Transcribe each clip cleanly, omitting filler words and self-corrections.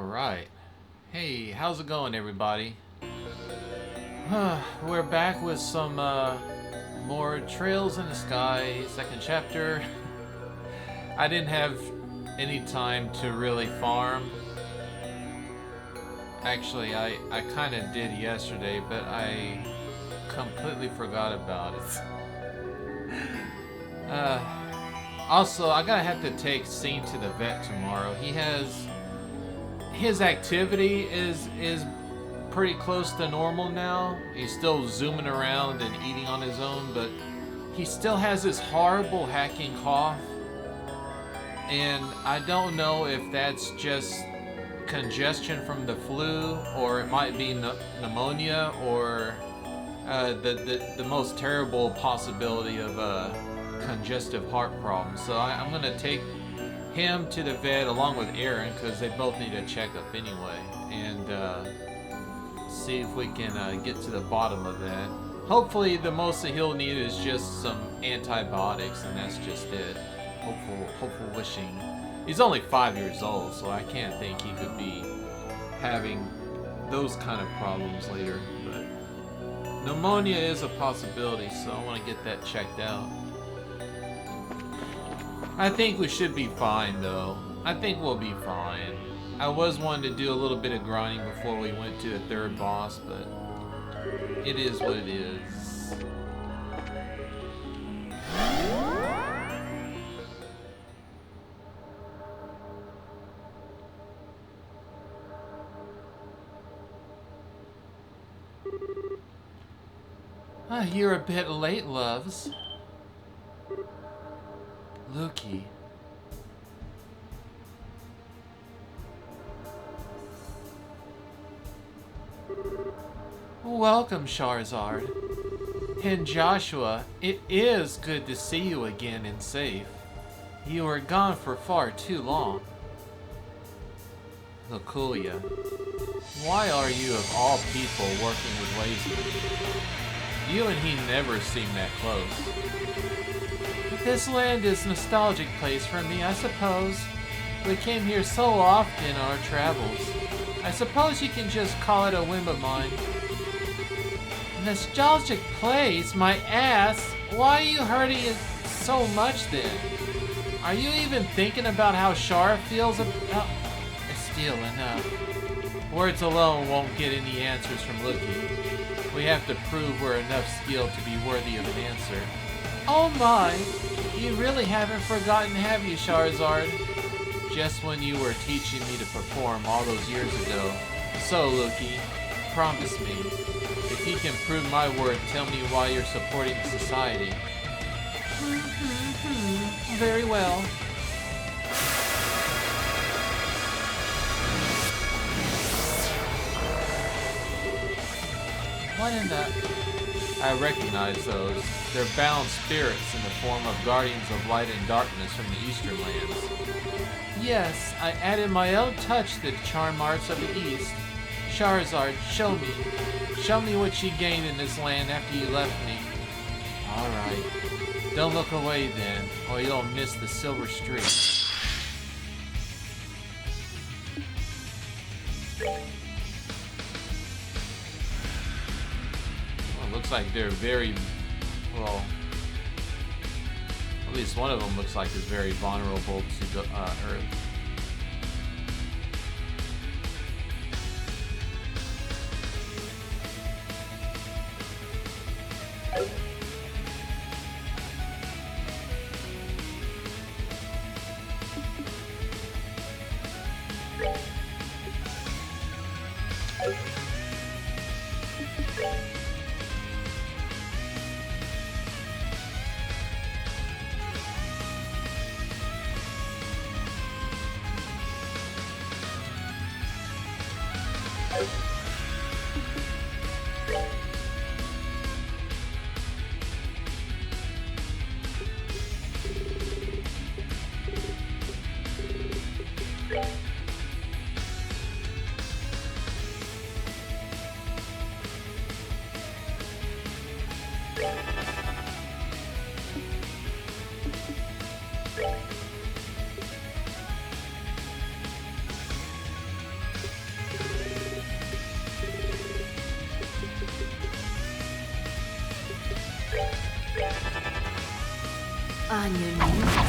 Alright. Hey, how's it going, everybody? We're back with some more Trails in the Sky, second chapter. I didn't have any time to really farm. Actually, I kind of did yesterday, but I completely forgot about it. Also, I gotta have to take Scene to the vet tomorrow. His activity is pretty close to normal now. He's still zooming around and eating on his own, but he still has this horrible hacking cough. And I don't know if that's just congestion from the flu, or it might be pneumonia, or the most terrible possibility of congestive heart problems. So I'm gonna take him to the vet along with Aaron, because they both need a checkup anyway, and see if we can get to the bottom of that. Hopefully the most that he'll need is just some antibiotics, and that's just it. Hopeful wishing. He's only 5 years old, so I can't think he could be having those kind of problems later, but pneumonia is a possibility, so I want to get that checked out. I think we should be fine, though. I think we'll be fine. I was wanting to do a little bit of grinding before we went to the third boss, but it is what it is. You're a bit late, loves. Lukey. Welcome, Charizard. And Joshua, it is good to see you again and safe. You were gone for far too long. Luculia, why are you of all people working with Lazy? You and he never seem that close. This land is a nostalgic place for me, I suppose. We came here so often in our travels. I suppose you can just call it a whim of mine. Nostalgic place? My ass? Why are you hurting it so much then? Are you even thinking about how Shara feels about... Still enough. Words alone won't get any answers from Lookie. We have to prove we're enough skilled to be worthy of an answer. Oh my! You really haven't forgotten, have you, Charizard? Just when you were teaching me to perform all those years ago. So, Lukey, promise me, if you can prove my word, tell me why you're supporting society. Very well. What in the... I recognize those. They're bound spirits in the form of guardians of light and darkness from the Eastern lands. Yes, I added my own touch to the charm arts of the East. Charizard, show me. Show me what you gained in this land after you left me. Alright. Don't look away then, or you'll miss the silver streak. Looks like they're very, well, at least one of them looks like is very vulnerable to Earth. On your knees.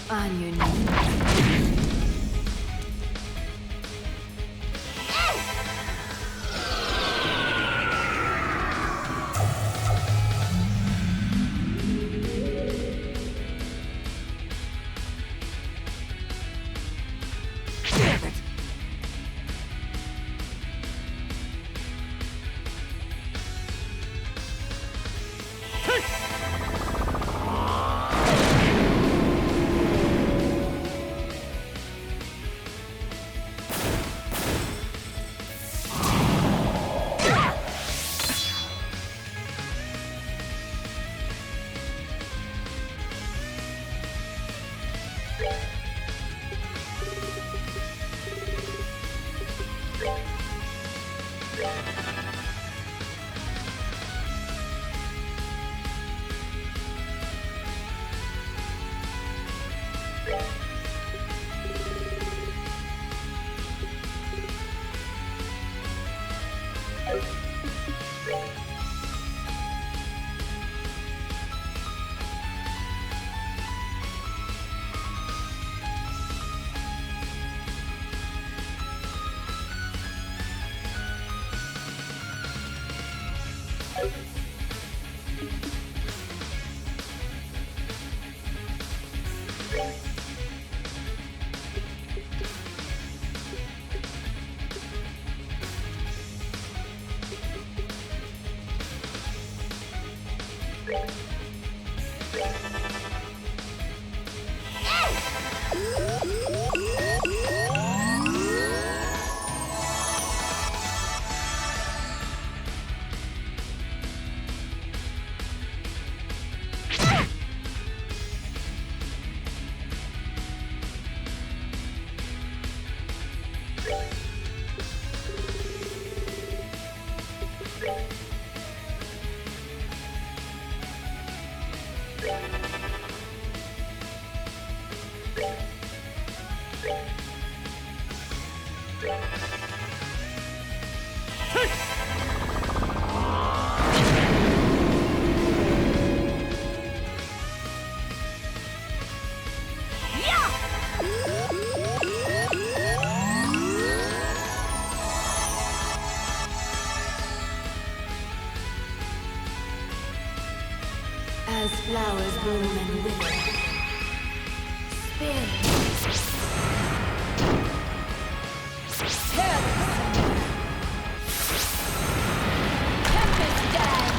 On your knees. As flowers bloom and wither. Spin. Tempest dance.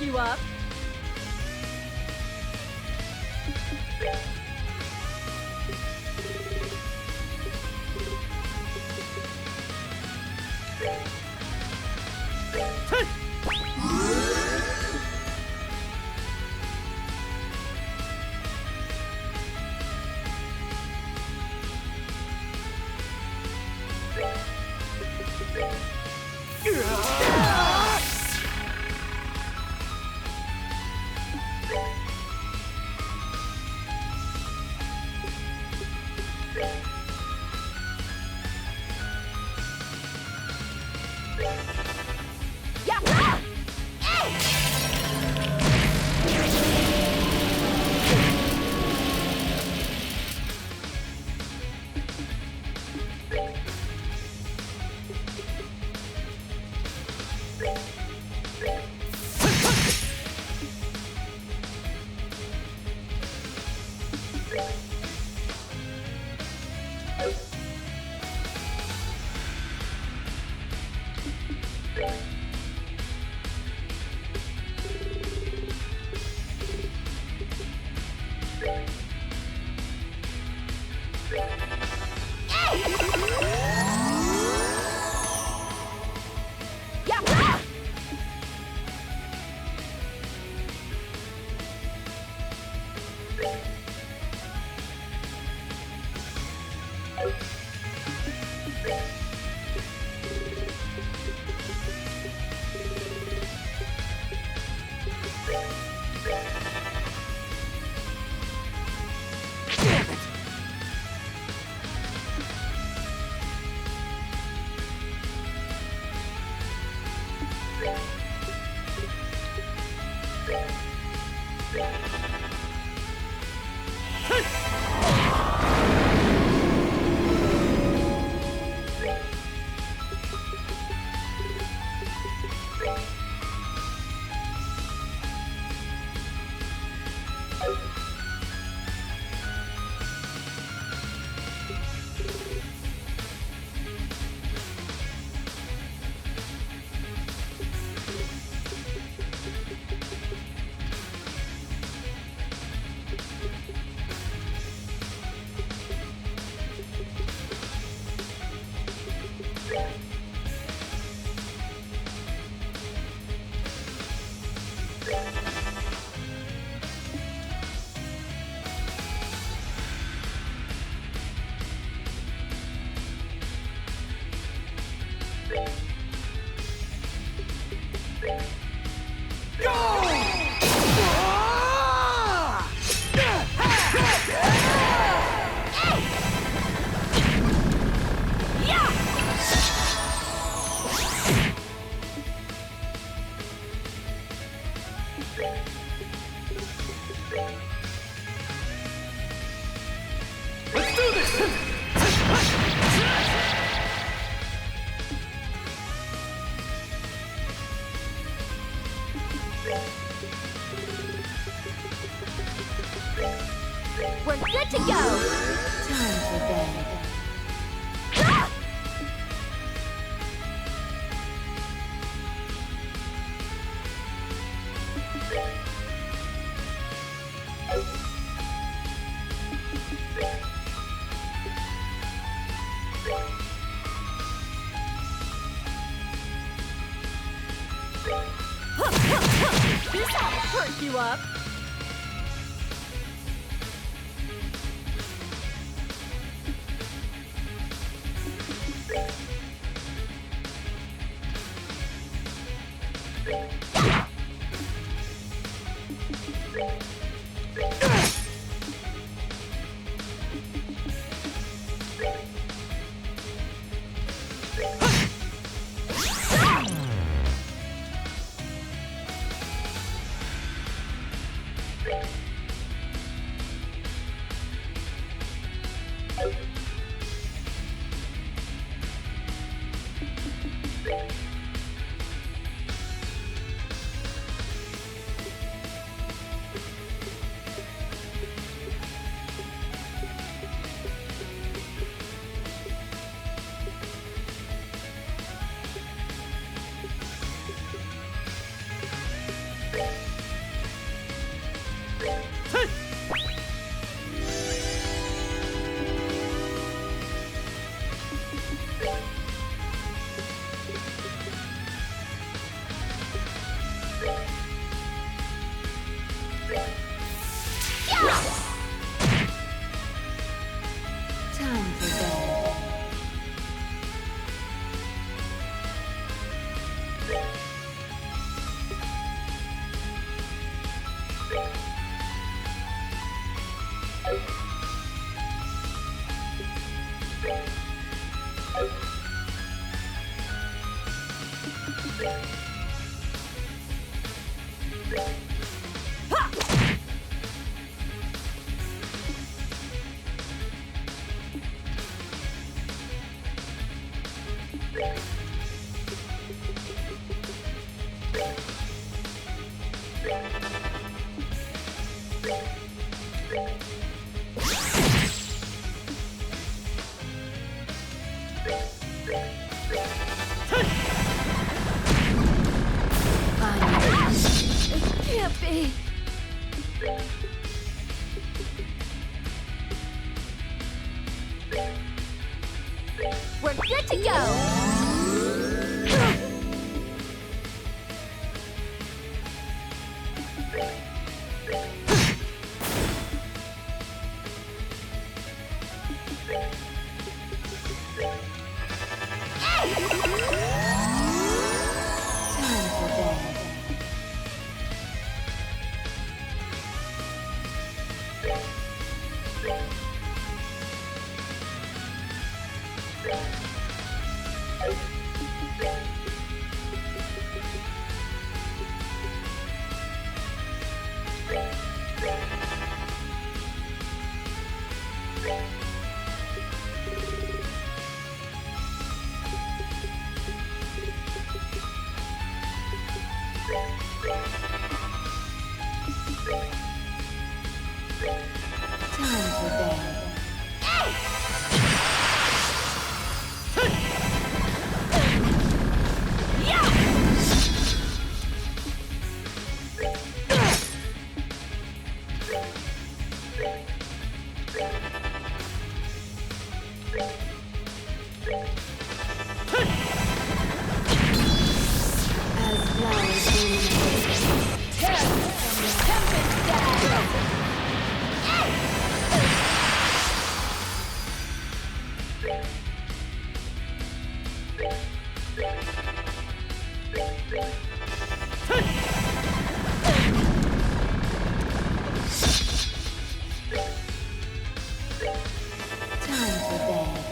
You up? We're good to go! Time for bed. This ought to perk you up! Time for bed. Harvey! We're good to go! Time for bed. Time for bed. As flowers bloom in the terror from the tempest sky. Time for bed.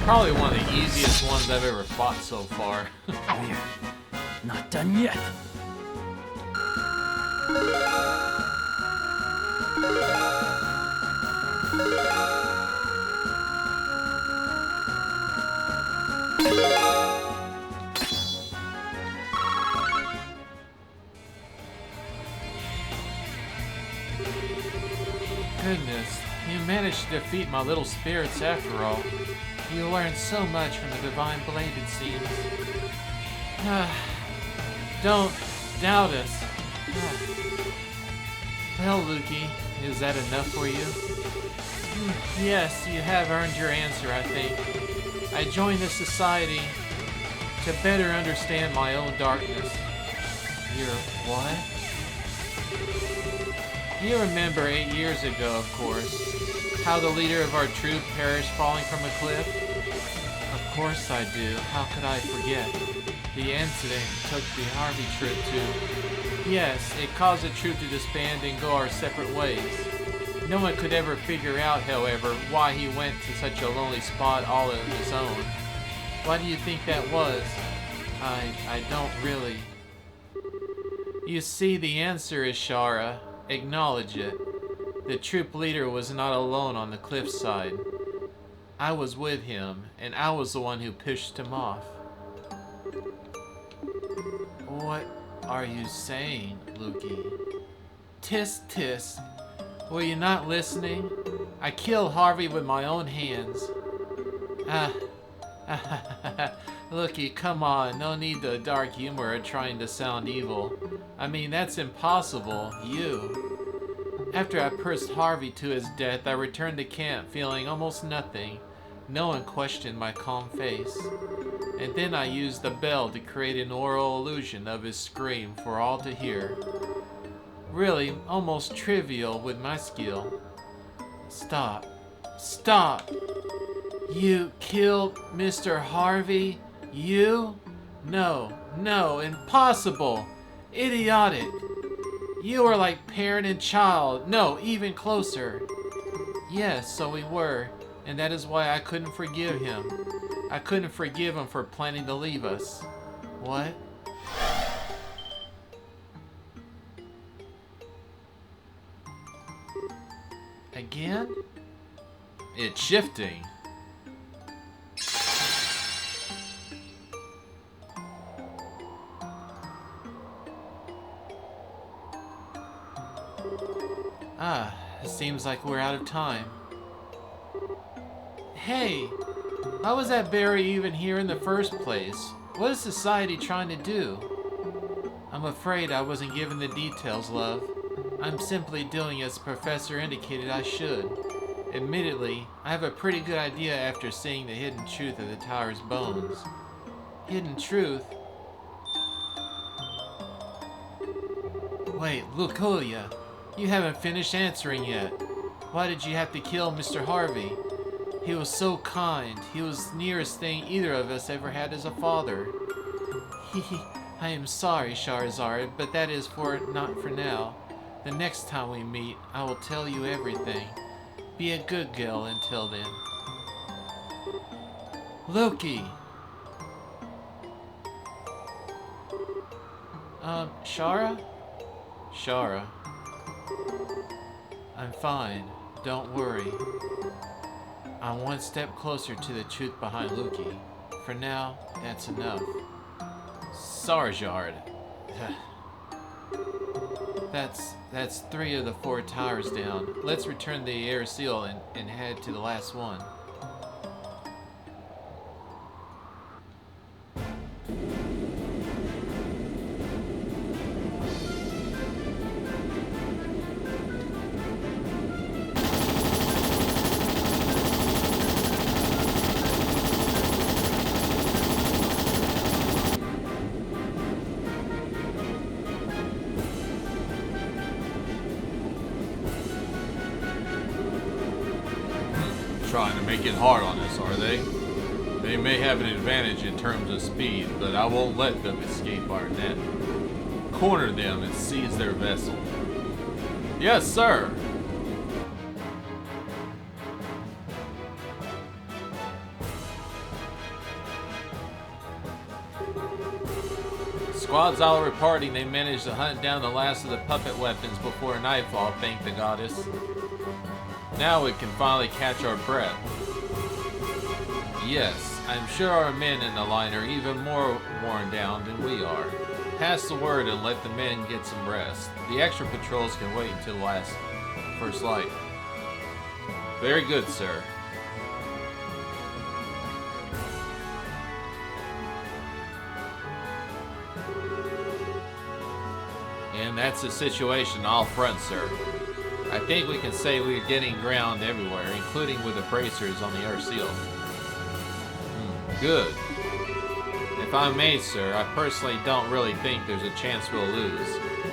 Probably one of the easiest ones I've ever fought so far. We're not done yet. Goodness, you managed to defeat my little spirits after all. You learned so much from the Divine Blade, it seems. Don't doubt us. Well, Lukey, is that enough for you? Yes, you have earned your answer, I think. I joined this society to better understand my own darkness. Your what? You remember 8 years ago, of course, how the leader of our troop perished falling from a cliff? Of course I do. How could I forget? The incident took the Harvey troop to... Yes, it caused the troop to disband and go our separate ways. No one could ever figure out, however, why he went to such a lonely spot all on his own. Why do you think that was? I don't really... You see, the answer is Shara. Acknowledge it. The troop leader was not alone on the cliffside. I was with him, and I was the one who pushed him off. What are you saying, Lukey? Tisk tisk. Were you not listening? I killed Harvey with my own hands. Lukey, come on. No need the dark humor of trying to sound evil. I mean, that's impossible. You. After I pushed Harvey to his death, I returned to camp feeling almost nothing. No one questioned my calm face. And then I used the bell to create an oral illusion of his scream for all to hear. Really, almost trivial with my skill. Stop. Stop! You killed Mr. Harvey? You? No, no, impossible! Idiotic! You were like parent and child. No, even closer. Yes, so we were. And that is why I couldn't forgive him. I couldn't forgive him for planning to leave us. What? Again? It's shifting. Ah, it seems like we're out of time. Hey, how was that Barry even here in the first place? What is society trying to do? I'm afraid I wasn't given the details, love. I'm simply doing as the professor indicated I should. Admittedly, I have a pretty good idea after seeing the hidden truth of the tower's bones. Hidden truth? Wait, Lucolia, you haven't finished answering yet. Why did you have to kill Mr. Harvey? He was so kind. He was the nearest thing either of us ever had as a father. I am sorry, Charizard, but that is not for now. The next time we meet, I will tell you everything. Be a good girl until then. Loki! Shara? Shara. I'm fine. Don't worry. I'm one step closer to the truth behind Loki. For now, that's enough. Charizard. That's 3 of the 4 towers down. Let's return the air seal and head to the last one. Trying to make it hard on us, are they? They may have an advantage in terms of speed, but I won't let them escape our net. Corner them and seize their vessel. Yes, sir! Squads all reporting they managed to hunt down the last of the puppet weapons before nightfall, thank the goddess. Now we can finally catch our breath. Yes, I'm sure our men in the line are even more worn down than we are. Pass the word and let the men get some rest. The extra patrols can wait until first light. Very good, sir. And that's the situation all fronts, sir. I think we can say we're getting ground everywhere, including with the bracers on the air seal. Good. If I may, sir, I personally don't really think there's a chance we'll lose.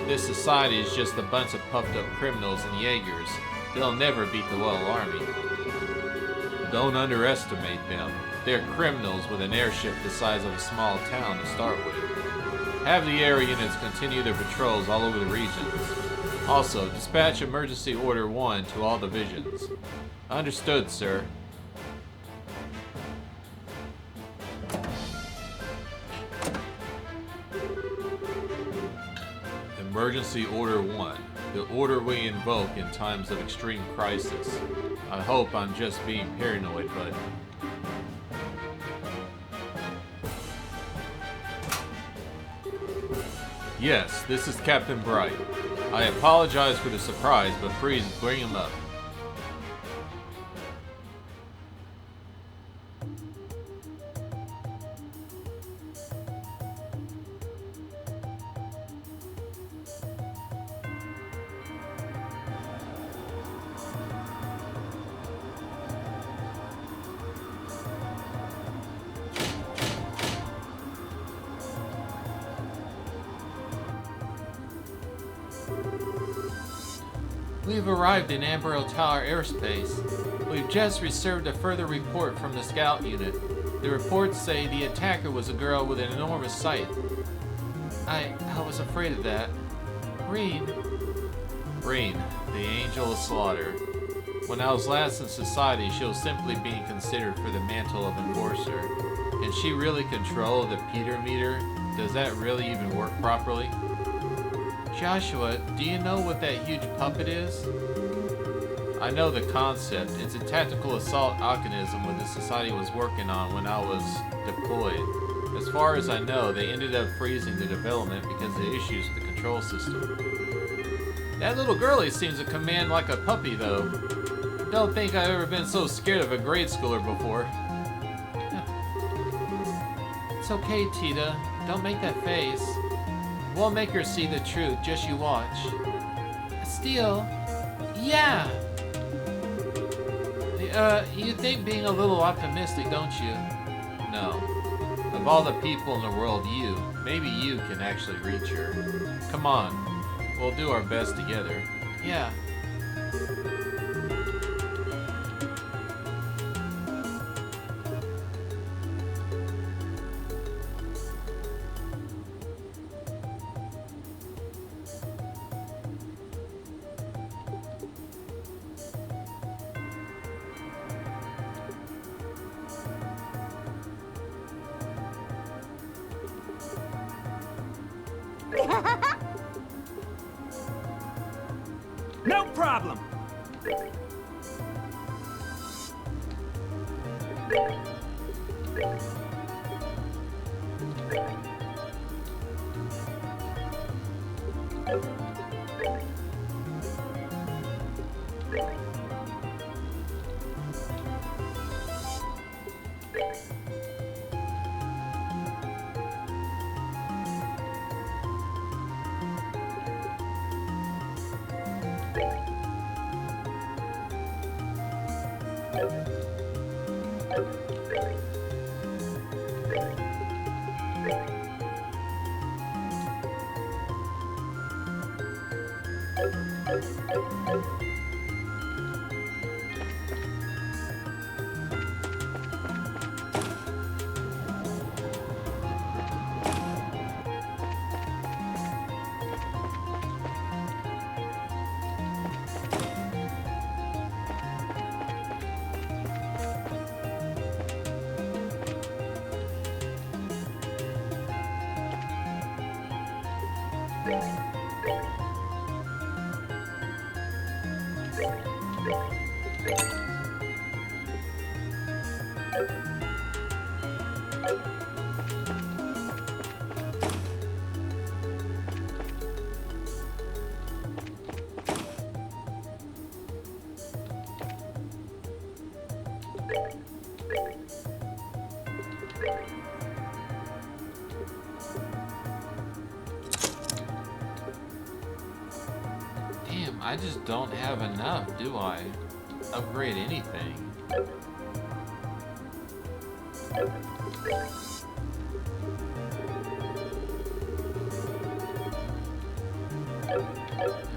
This society is just a bunch of puffed up criminals and Jaegers. They'll never beat the Royal Army. Don't underestimate them. They're criminals with an airship the size of a small town to start with. Have the air units continue their patrols all over the regions. Also, dispatch Emergency Order 1 to all divisions. Understood, sir. Emergency Order 1. The order we invoke in times of extreme crisis. I hope I'm just being paranoid, but... Yes, this is Captain Bright. I apologize for the surprise, but please bring him up. We've arrived in Ambrose Tower airspace. We've just received a further report from the scout unit. The reports say the attacker was a girl with an enormous scythe. I was afraid of that. Reed, the angel of slaughter. When I was last in society, she was simply being considered for the mantle of enforcer. Can she really control the Peter meter? Does that really even work properly? Joshua, do you know what that huge puppet is? I know the concept. It's a tactical assault mechanism what the society was working on when I was deployed. As far as I know, they ended up freezing the development because of issues with the control system. That little girlie seems to command like a puppy, though. Don't think I've ever been so scared of a grade schooler before. It's okay, Tita. Don't make that face. We'll make her see the truth, just you watch. Steel? Yeah! You think being a little optimistic, don't you? No. Of all the people in the world, maybe you can actually reach her. Come on. We'll do our best together. Yeah. No problem. Damn, I just don't have enough, do I? Upgrade anything.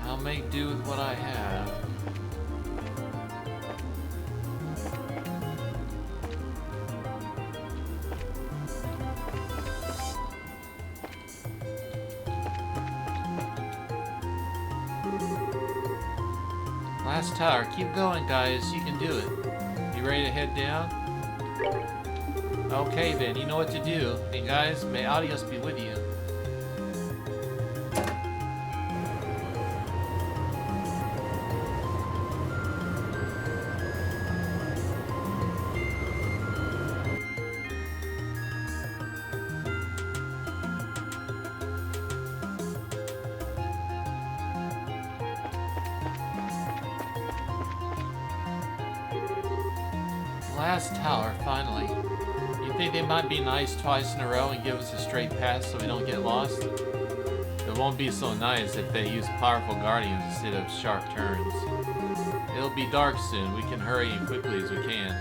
I'll make do with what I have. Last tower. Keep going, guys. You can do it. You ready to head down? Okay, then. You know what to do. And guys, may Adios be with you. Last tower, finally. You think they might be nice twice in a row and give us a straight pass so we don't get lost? It won't be so nice if they use powerful guardians instead of sharp turns. It'll be dark soon. We can hurry in quickly as we can.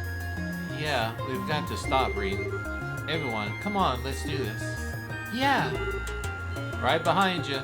Yeah, we've got to stop, Reed. Everyone, come on, let's do this. Yeah! Right behind you.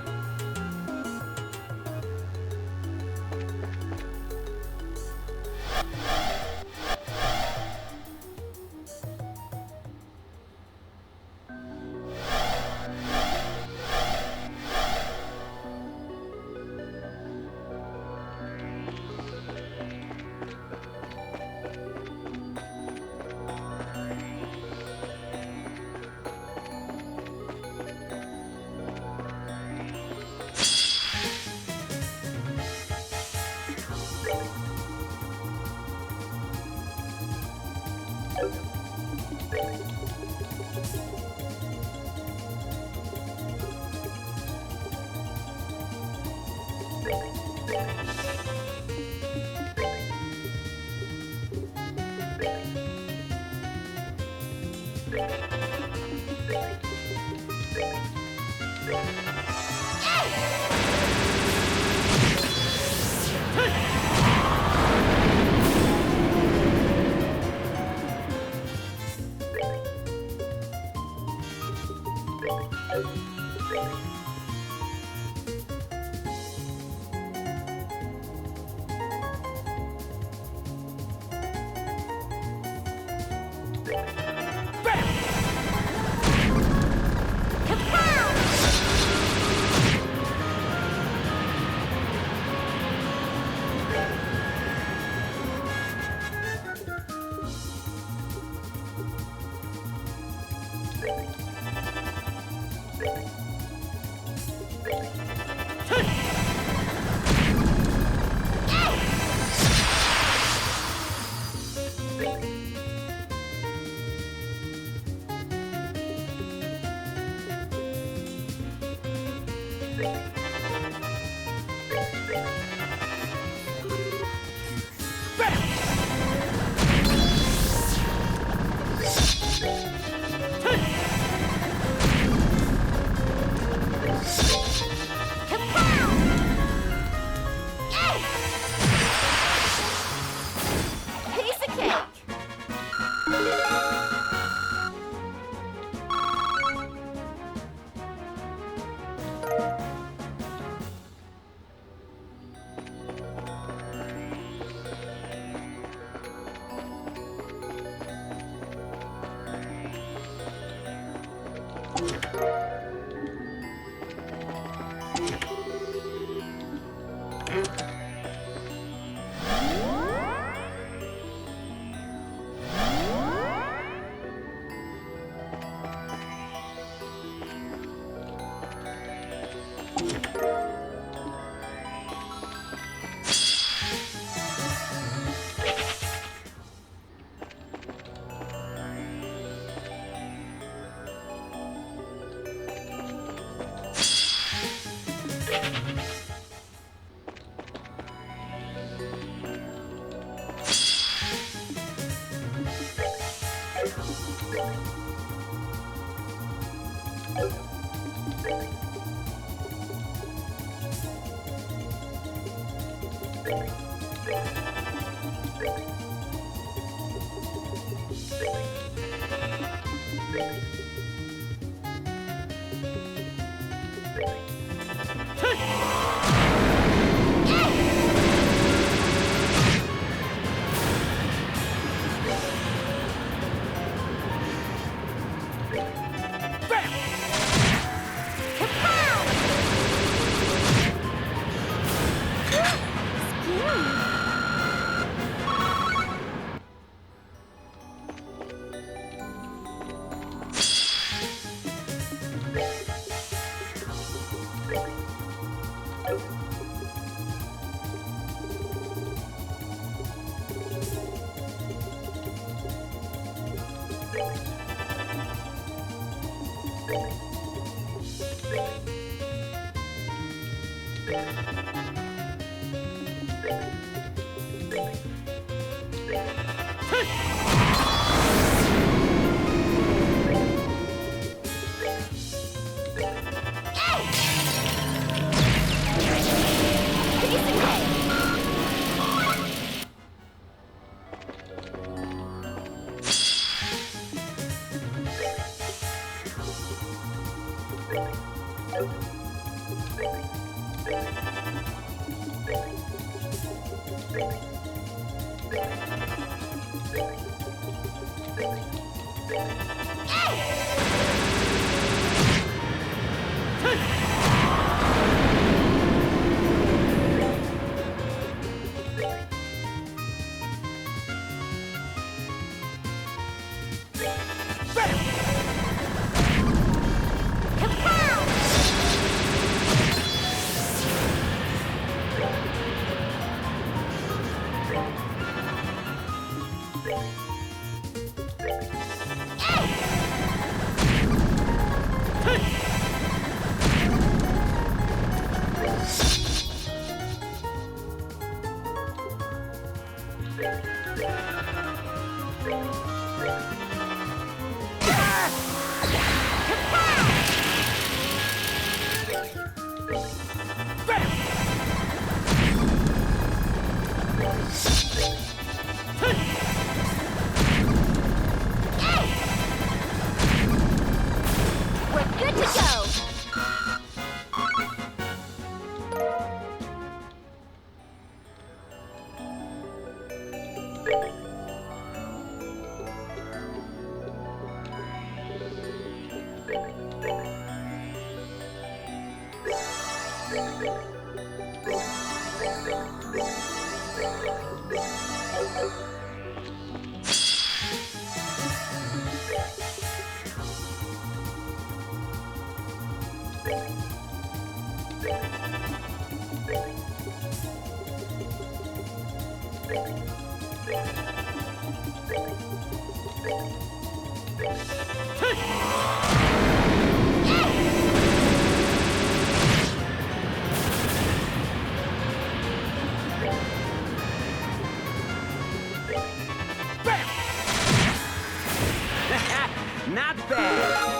Not bad.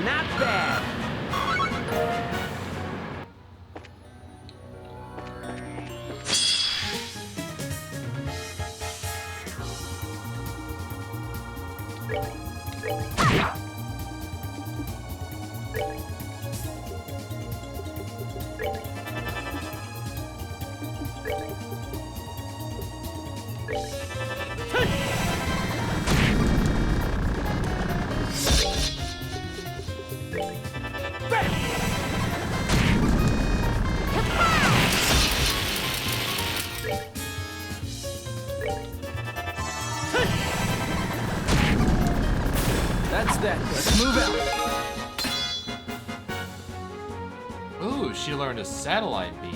Not bad. That's that. Let's move out. Ooh, she learned a satellite beam.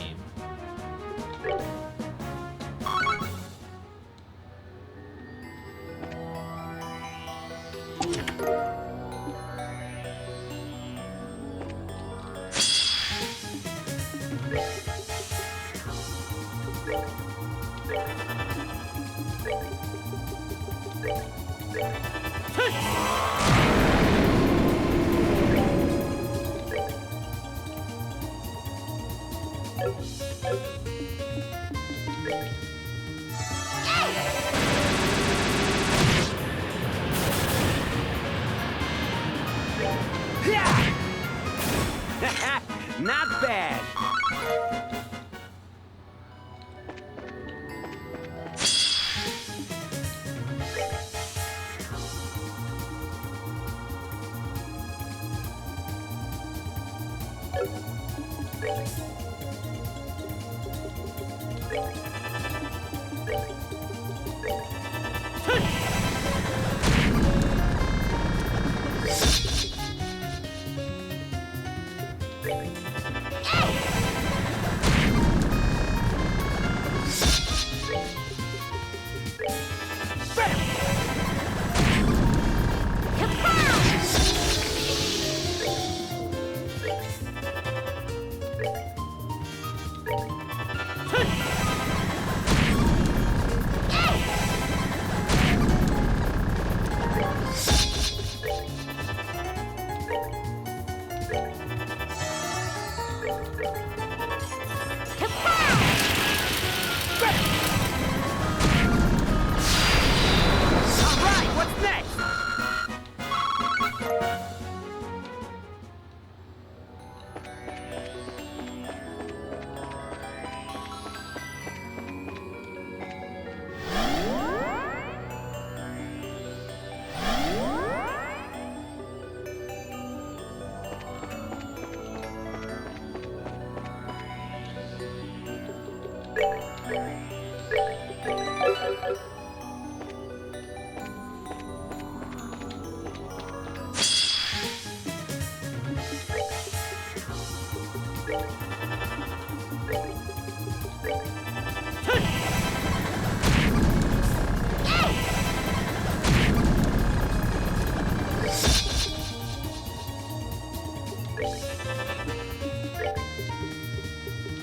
Not bad.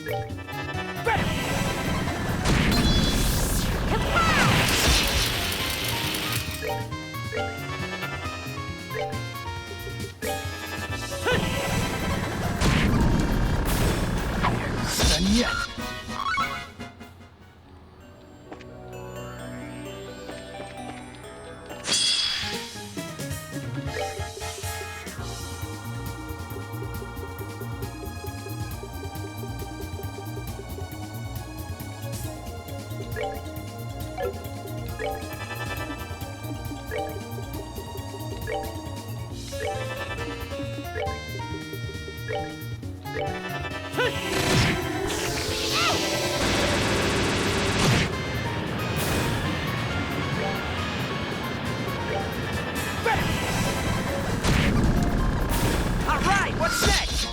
Done yet. All right, what's next?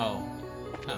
Oh. Huh.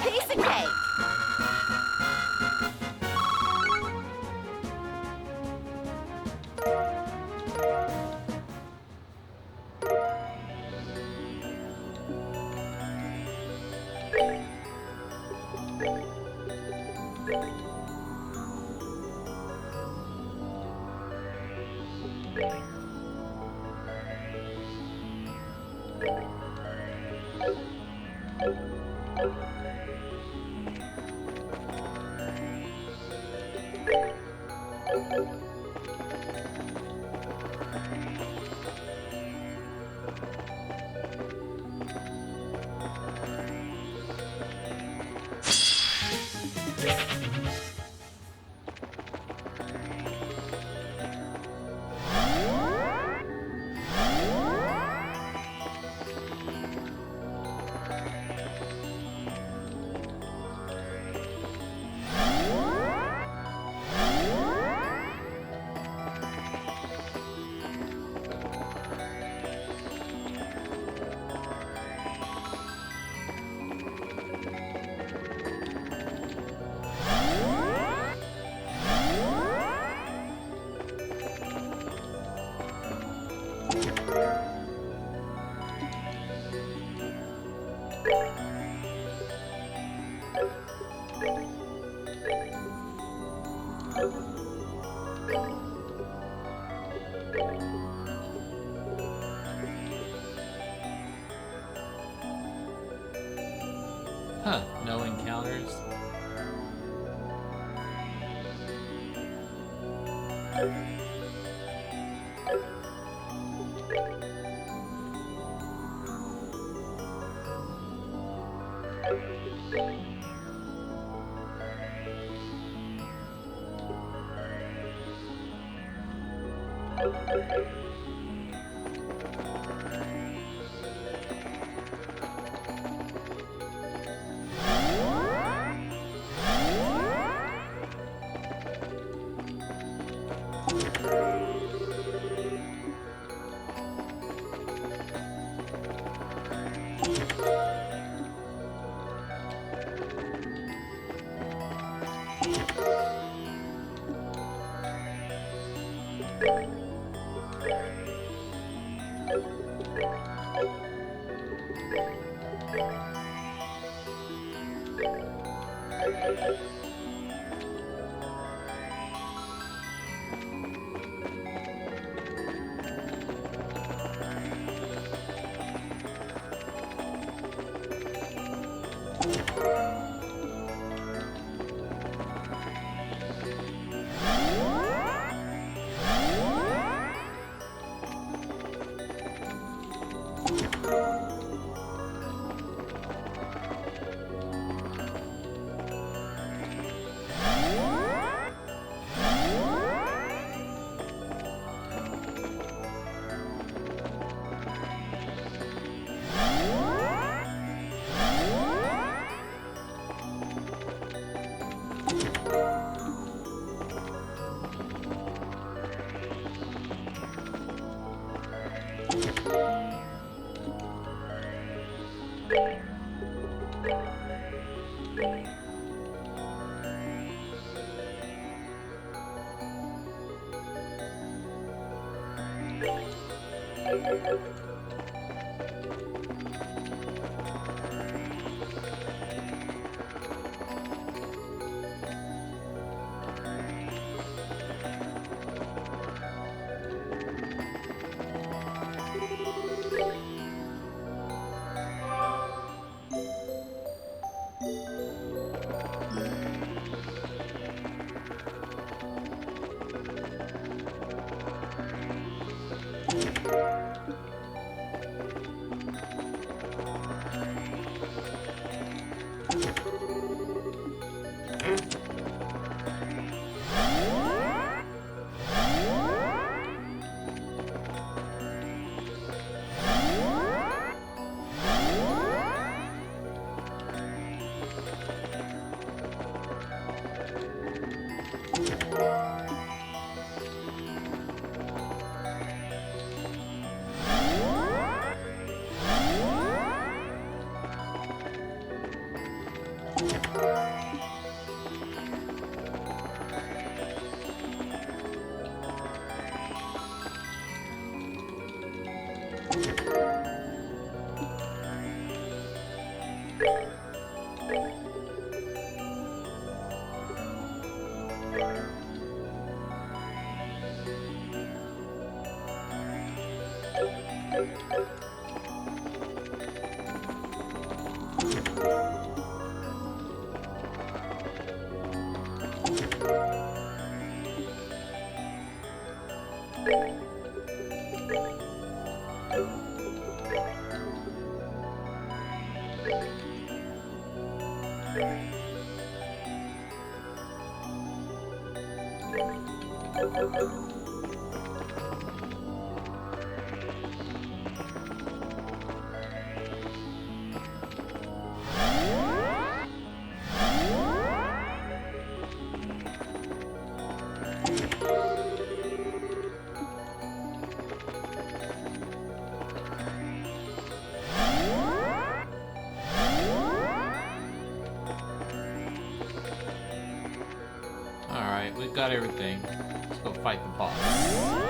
Piece of cake. Huh, no encounters. Alright, we've got everything. Let's go fight the boss.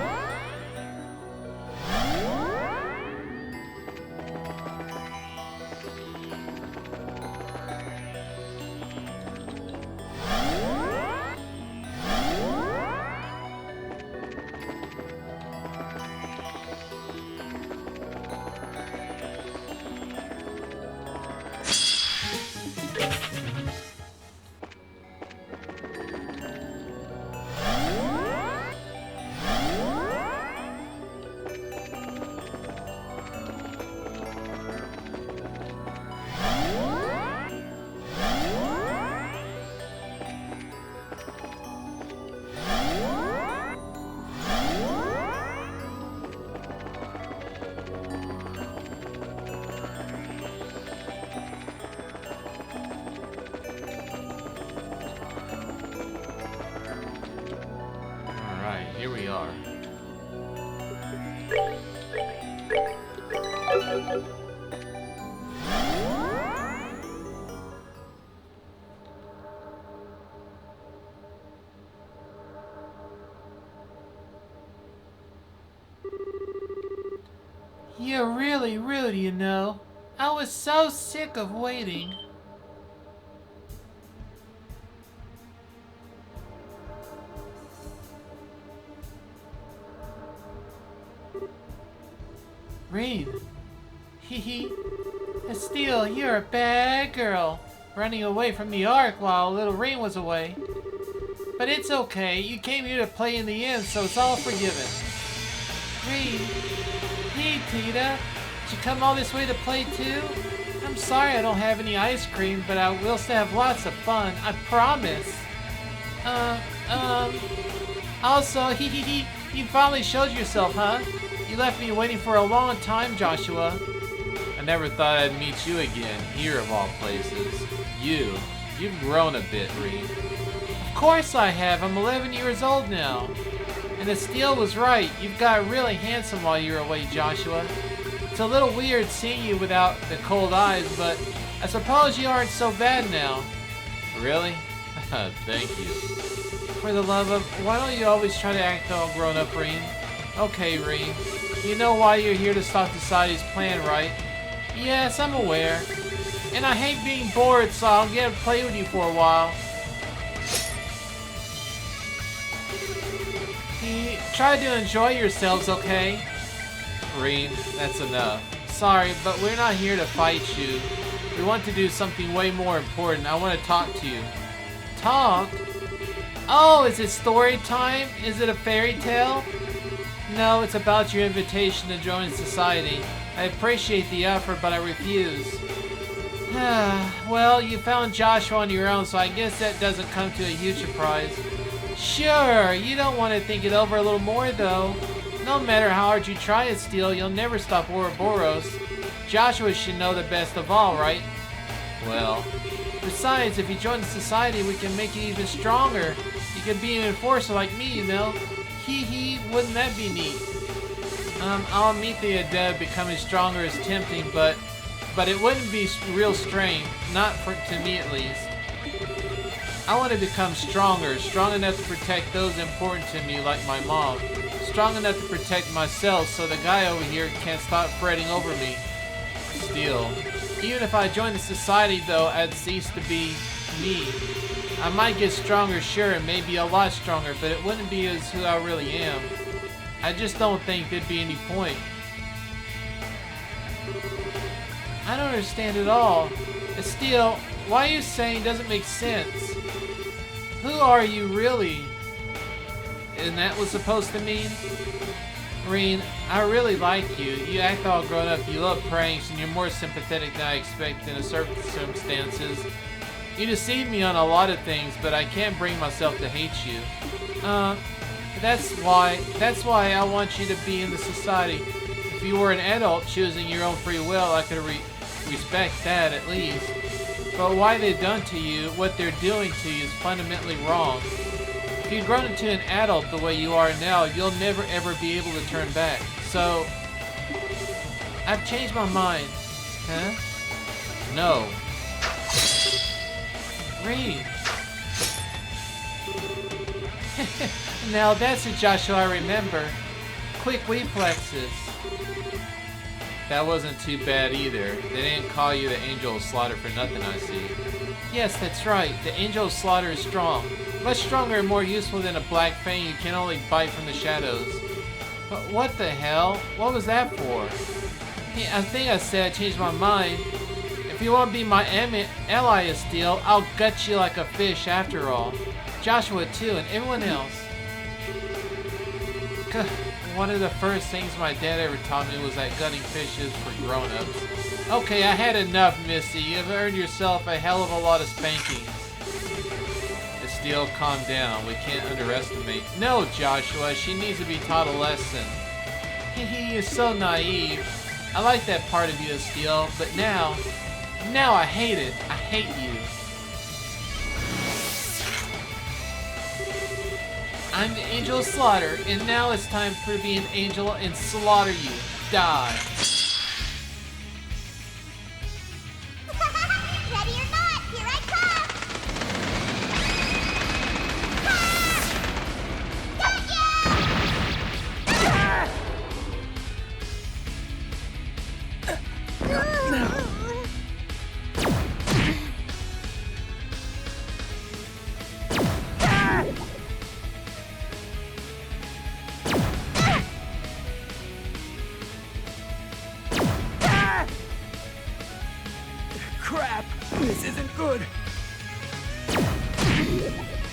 Here we are. You're really rude, you know. I was so sick of waiting. Reed. Hee hee. Estelle, you're a bad girl. Running away from the Ark while little Reed was away. But it's okay. You came here to play in the end, so it's all forgiven. Reed. Hey, Tita. Did you come all this way to play too? I'm sorry I don't have any ice cream, but I will still have lots of fun. I promise. Also, you finally showed yourself, huh? You left me waiting for a long time, Joshua. I never thought I'd meet you again, here of all places. You've grown a bit, Reed. Of course I have. I'm 11 years old now. And Estelle was right. You've got really handsome while you were away, Joshua. It's a little weird seeing you without the cold eyes, but I suppose you aren't so bad now. Really? Thank you. For the love of... Why don't you always try to act all grown up, Reed? Okay, Reed. You know why you're here to stop Society's plan, right? Yes, I'm aware. And I hate being bored, so I'll get to play with you for a while. Try to enjoy yourselves, okay? Reed, that's enough. Sorry, but we're not here to fight you. We want to do something way more important. I want to talk to you. Talk? Oh, is it story time? Is it a fairy tale? No, it's about your invitation to join Society. I appreciate the effort, but I refuse. Well, you found Joshua on your own, so I guess that doesn't come to a huge surprise. Sure, you don't want to think it over a little more, though. No matter how hard you try it, Steel, you'll never stop Ouroboros. Joshua should know the best of all, right? Well, besides, if you join the Society, we can make you even stronger. You could be an enforcer like me, you know. Wouldn't that be neat? I'll meet the idea of becoming stronger is tempting, but it wouldn't be real strain. Not to me, at least. I want to become stronger, strong enough to protect those important to me, like my mom. Strong enough to protect myself, so the guy over here can't stop fretting over me. Still, even if I joined the Society, though, I'd cease to be me. I might get stronger, sure, and maybe a lot stronger, but it wouldn't be as who I really am. I just don't think there'd be any point. I don't understand at all. Estelle, why are you saying doesn't make sense? Who are you really? And that was supposed to mean? Reed, I really like you. You act all grown up, you love pranks, and you're more sympathetic than I expected in certain circumstances. You deceived me on a lot of things, but I can't bring myself to hate you. That's why I want you to be in the Society. If you were an adult choosing your own free will, I could respect that at least. But why they've done to you, what they're doing to you is fundamentally wrong. If you've grown into an adult the way you are now, you'll never ever be able to turn back. So, I've changed my mind. Huh? No. Reed. Now that's a Joshua I remember. Quick reflexes. That wasn't too bad either. They didn't call you the Angel of Slaughter for nothing, I see. Yes, that's right. The Angel of Slaughter is strong. Much stronger and more useful than a Black Fang you can only bite from the shadows. But what the hell? What was that for? Hey, I think I said I changed my mind. If you want to be my ally, Estelle, I'll gut you like a fish after all. Joshua too, and everyone else. One of the first things my dad ever taught me was that gutting fish is for grown-ups. Okay, I had enough, Misty. You've earned yourself a hell of a lot of spankings. Estelle, calm down. We can't underestimate. No, Joshua, she needs to be taught a lesson. You're so naive. I like that part of you, Estelle, but now I hate it. I hate you. I'm the Angel of Slaughter, and now it's time for to be an angel and slaughter you. Die. Ready or not, here I come!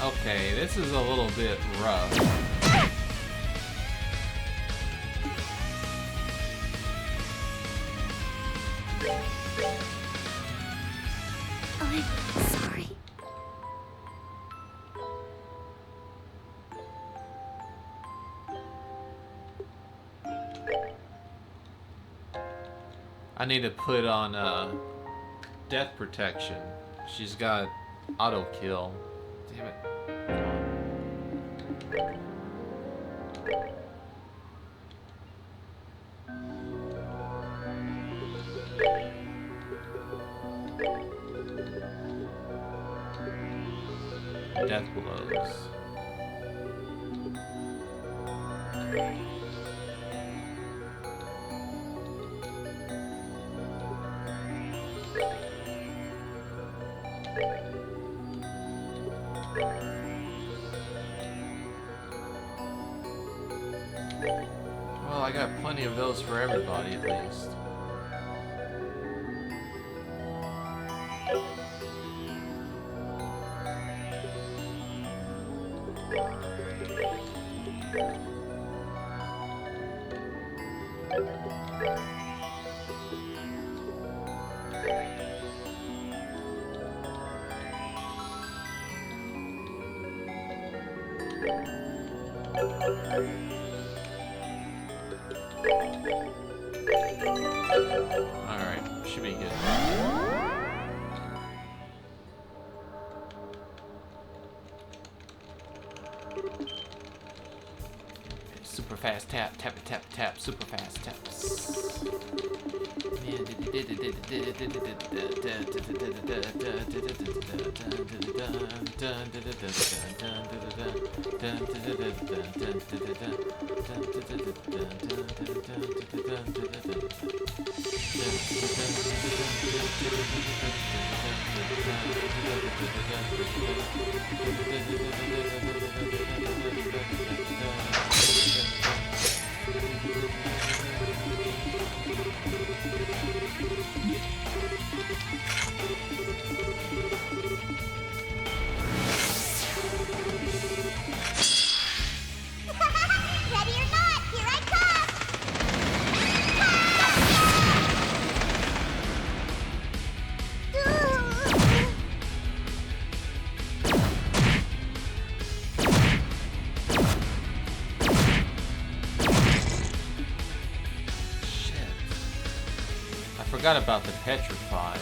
Okay, this is a little bit rough. I'm sorry. I need to put on death protection. She's got auto kill. Damn it. Death blows. Well, I got plenty of those for everybody at least. Alright, should be good. Super fast tap, tap, tap, tap, super fast taps. Ready or not, here I come! Shit. I forgot about the petrify.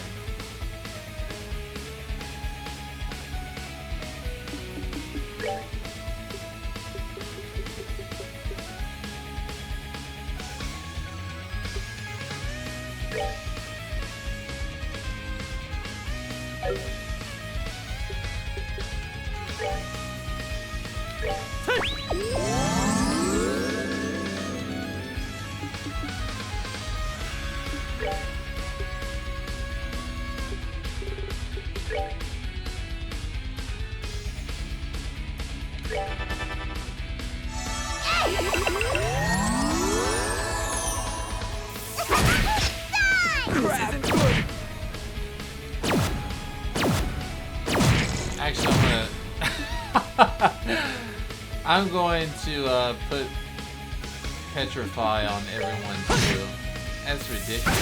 Actually, I'm going to put petrify on everyone too. That's ridiculous.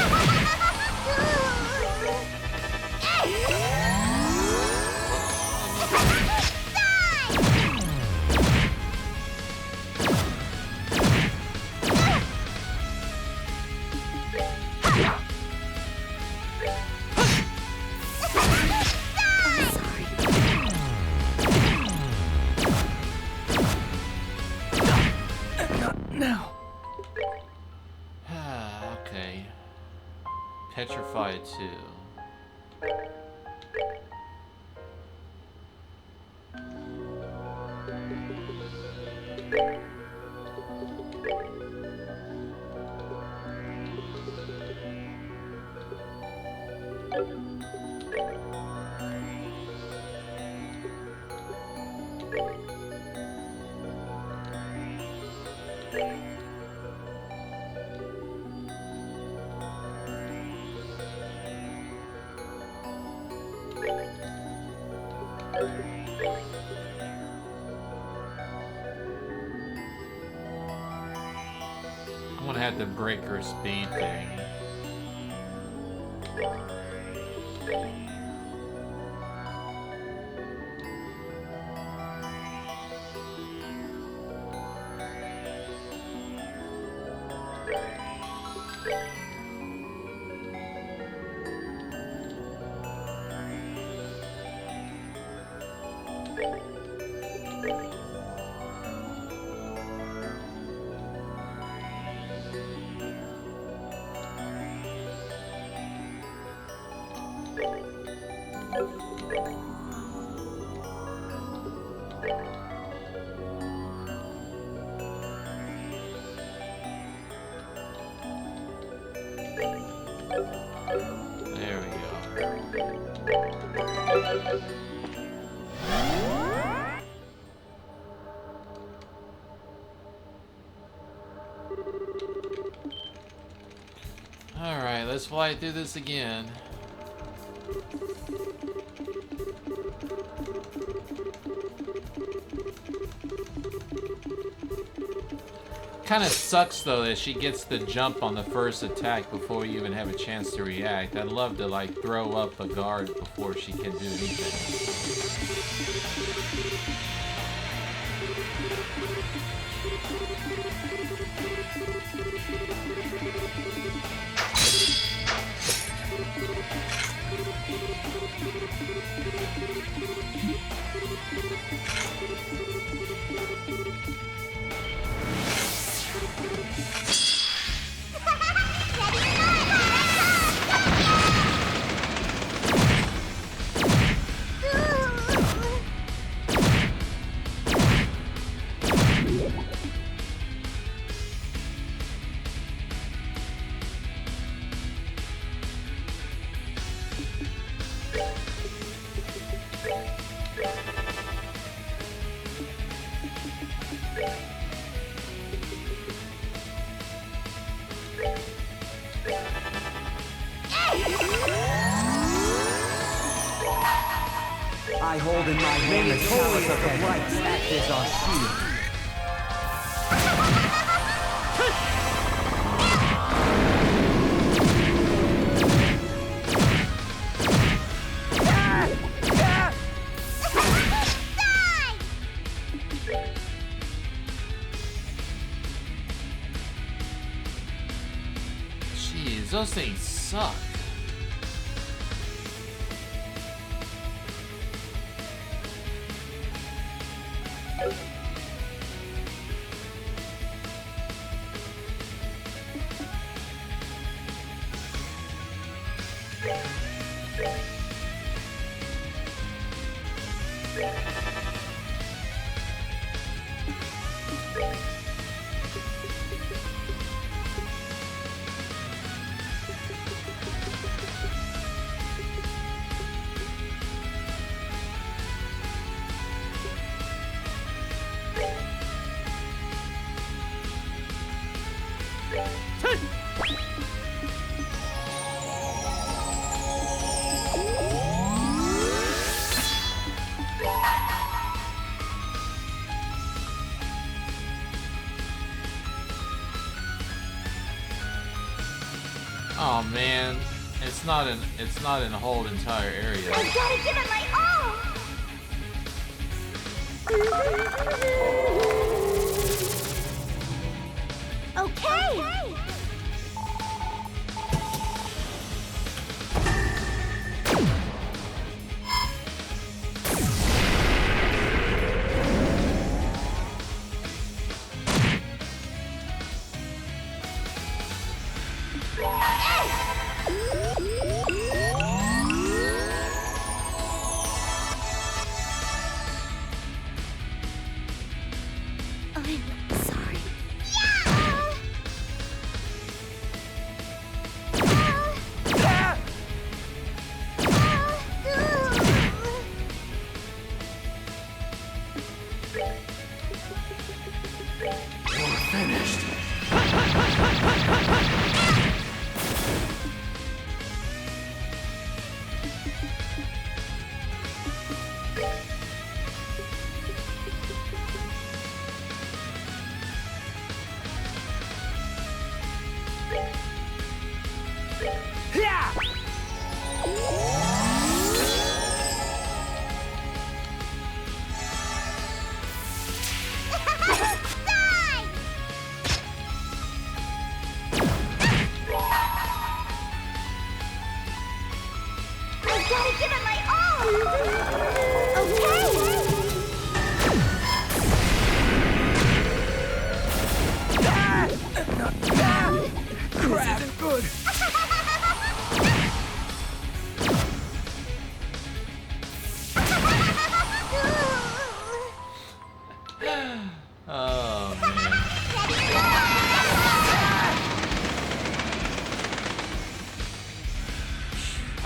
Okay. Petrify 2. I'm gonna have to break her speed thing. There we go. Alright, let's fly through this again. Kind of sucks though that she gets the jump on the first attack before you even have a chance to react. I'd love to like throw up a guard before she can do anything. I hold in my hand the chalice of the rights, act as our shield. Jeez, those things suck. Oh man, it's not in the whole entire area. I gotta give it my all! Okay! I'm sorry.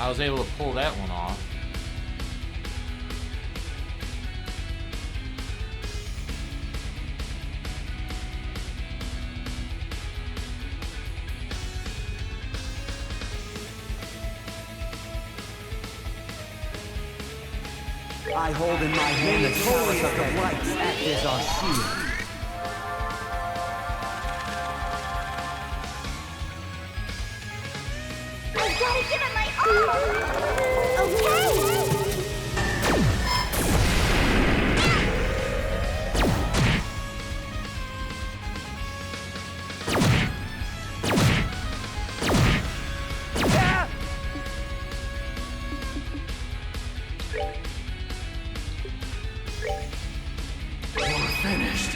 I was able to pull that one off. I hold in my hand the chalice of the rights act as our shield. I've got to give it my all! Okay! Finished.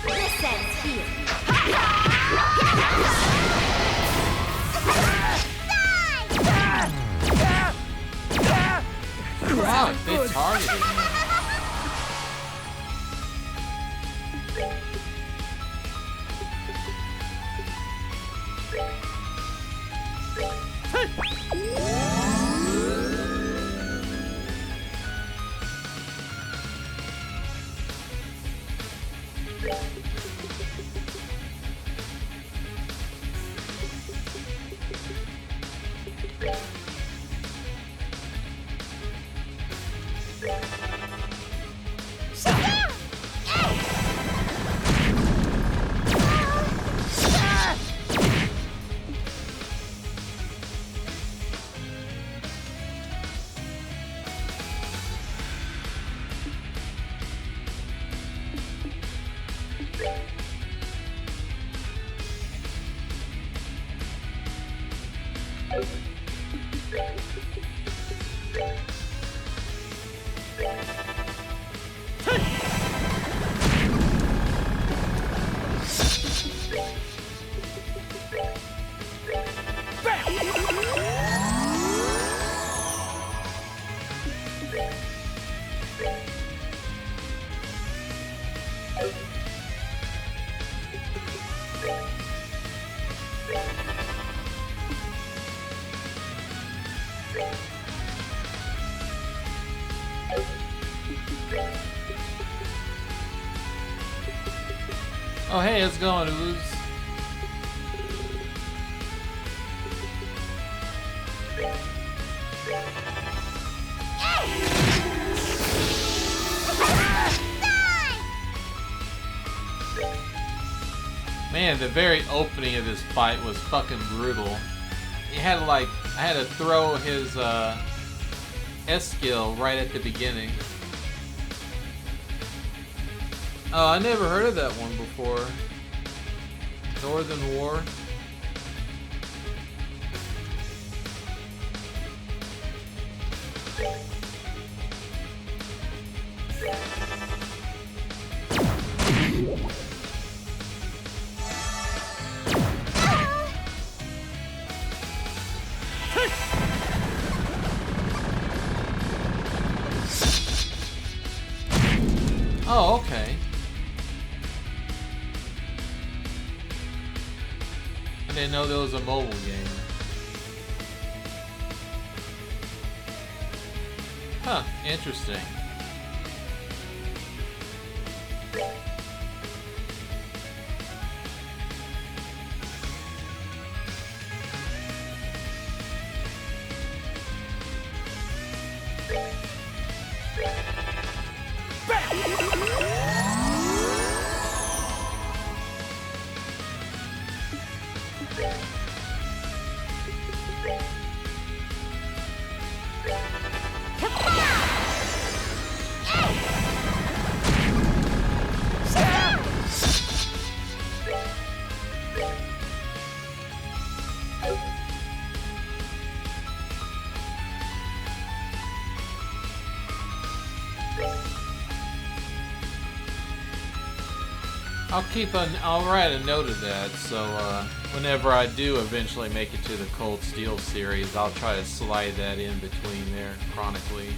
This ends here. Wow, they targeted me. Oh hey, how's it going, Tues? Man, the very opening of this fight was fucking brutal. He had to I had to throw his S skill right at the beginning. Oh, I never heard of that one before. Northern War. Oh, okay. I didn't know there was a mobile game. Huh, interesting. I'll write a note of that, so whenever I do eventually make it to the Cold Steel series, I'll try to slide that in between there chronically.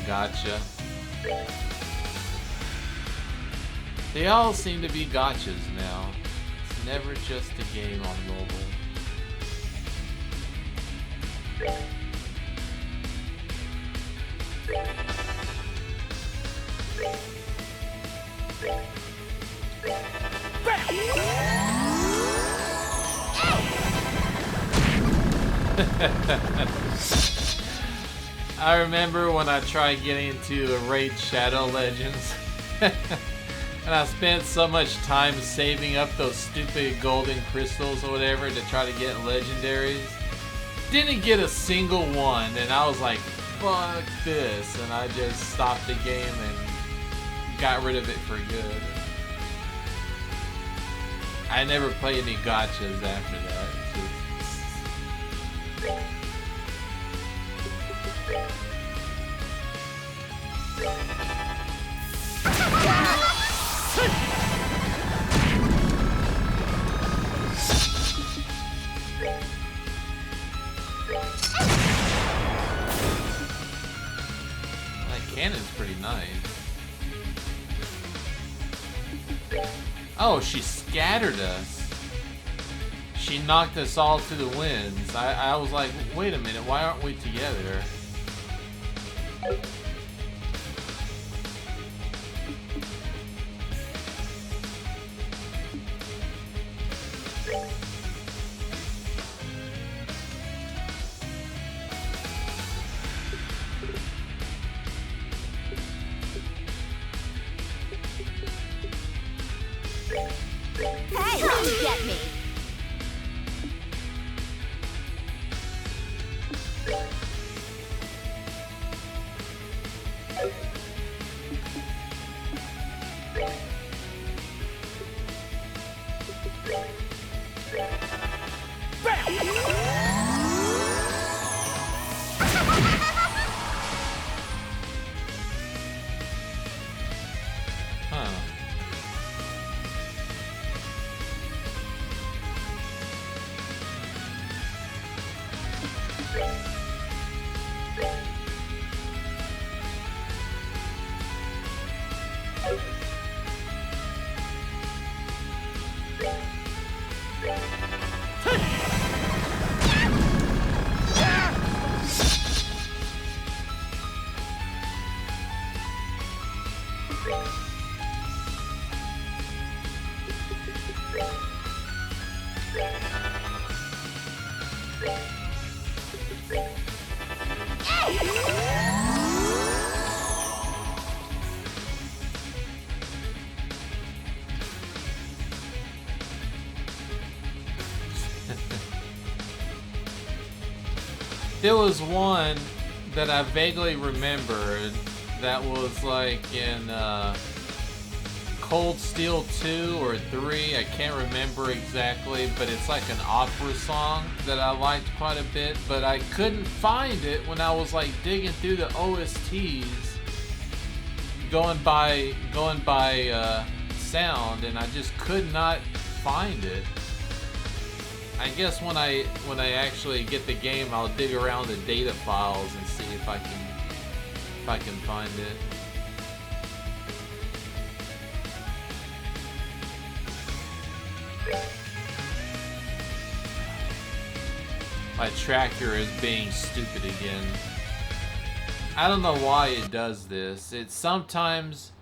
Gotcha. They all seem to be gotchas now. It's never just a game on mobile. I remember when I tried getting into Raid Shadow Legends and I spent so much time saving up those stupid golden crystals or whatever to try to get legendaries. Didn't get a single one and I was like, fuck this, and I just stopped the game and got rid of it for good. I never played any gotchas after that. That cannon's pretty nice. Oh, she scattered us. She knocked us all to the winds. I was like, wait a minute, why aren't we together? Hey, come get me. Huh. There was one that I vaguely remembered that was like in Cold Steel 2 or 3, I can't remember exactly, but it's like an opera song that I liked quite a bit, but I couldn't find it when I was like digging through the OSTs, going by sound, and I just could not find it. I guess when I actually get the game, I'll dig around the data files and see if I can find it. My tracker is being stupid again. I don't know why it does this. It's sometimes,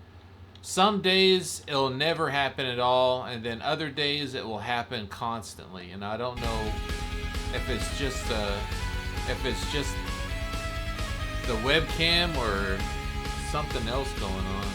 some days it'll never happen at all, and then other days it will happen constantly. And I don't know if it's just the webcam or something else going on.